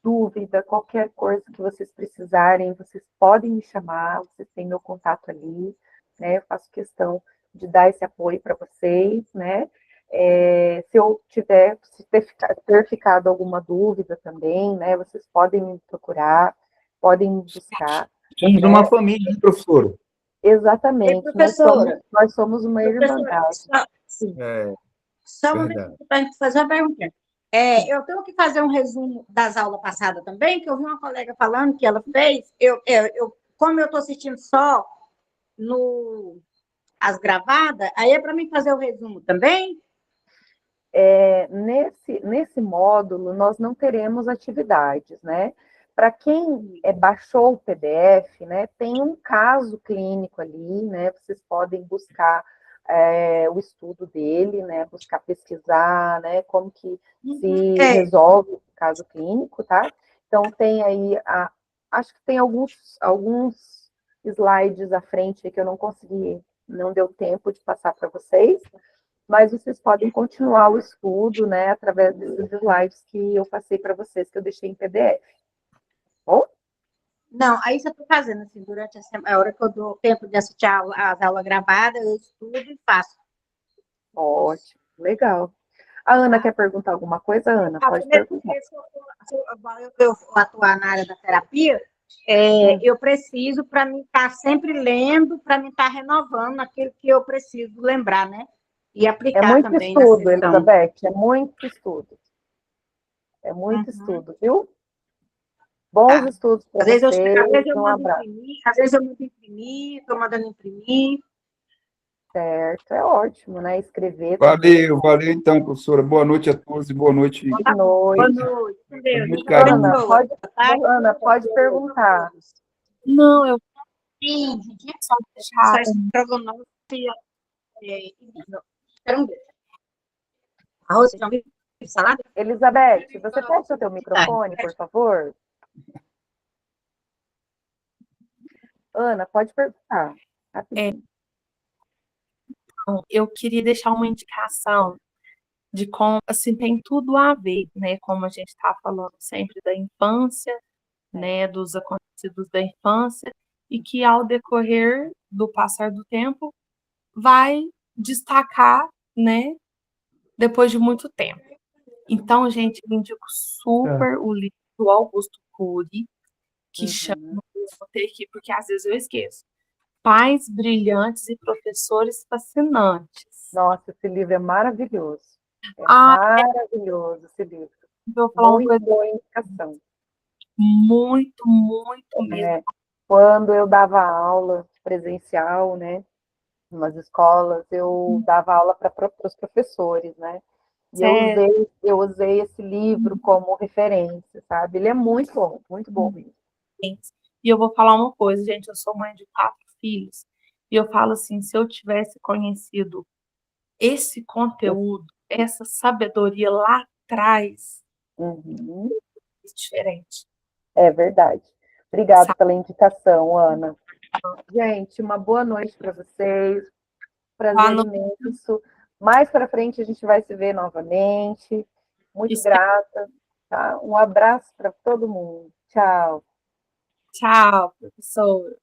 dúvida, qualquer coisa que vocês precisarem, vocês podem me chamar, vocês têm meu contato ali, né? Eu faço questão de dar esse apoio para vocês, né? Se eu ter ficado alguma dúvida também, né? Vocês podem me procurar, podem me buscar. Somos né? uma família, né, professora? Exatamente. Professora, Nós somos uma irmandade. sim, É, só um verdade. minuto para fazer uma pergunta. Eu tenho que fazer um resumo das aulas passadas também, que eu vi uma colega falando que ela fez. Como eu estou assistindo só no, as gravadas, aí é para mim fazer o resumo também? Nesse módulo, nós não teremos atividades, né? Para quem baixou o PDF, né, tem um caso clínico ali, né? Vocês podem buscar o estudo dele, né? Buscar pesquisar, né? Como que se resolve o caso clínico, tá? Então, tem aí, acho que tem alguns slides à frente que eu não consegui, não deu tempo de passar para vocês, mas vocês podem continuar o estudo, né, através desses slides que eu passei para vocês, que eu deixei em PDF. Bom? Não, aí você está fazendo assim, durante a hora que eu dou tempo de assistir as aulas gravadas, eu estudo e faço. Ótimo, legal. A Ana quer perguntar alguma coisa? Ana, pode perguntar. Se eu for atuar na área da terapia, eu preciso, para mim estar sempre lendo, para mim estar renovando aquilo que eu preciso lembrar, né? E aplicar também na estudo, sessão. Elizabeth, é muito estudo. É muito estudo, viu? Bons estudos para vocês. Às vezes eu um mando abraço. imprimir, às vezes eu mando imprimir, estou mandando imprimir. Certo, é ótimo, né? Escrever Valeu então, professora. Boa noite a todos e boa noite. Boa noite. Boa noite. Deus, Muito carinho. Ana, pode perguntar. Não, eu Sim, só deixar só estrogonofe espera um beijo. Arroz, feijão, salada? Elizabeth, você fecha o teu microfone, por favor? Ana, pode perguntar. Rapidinho. eu queria deixar uma indicação de como, assim, tem tudo a ver, né? Como a gente está falando sempre da infância, né? Dos acontecidos da infância, e que ao decorrer do passar do tempo vai destacar, né? Depois de muito tempo. Então, gente, eu indico super o livro do Augusto Cury, que chama, eu botei aqui porque às vezes eu esqueço, Pais Brilhantes e Professores Fascinantes. Nossa, esse livro é maravilhoso. É Ah, maravilhoso esse livro. vou falar uma Muito coisa boa indicação. muito, muito mesmo. É, quando eu dava aula presencial, né, em umas escolas, eu dava aula para os professores, né? E Sério. eu usei esse livro como referência, sabe? Ele é muito bom mesmo. E eu vou falar uma coisa, gente, eu sou mãe de 4 filhos, e eu falo assim, se eu tivesse conhecido esse conteúdo, essa sabedoria lá atrás, Uhum, é diferente, é verdade. Obrigada sabe? pela indicação, Ana. Gente, uma boa noite para vocês. Lá Prazer no imenso. Mais para frente a gente vai se ver novamente. Muito grata. Tá? Um abraço para todo mundo. Tchau. Tchau, professor.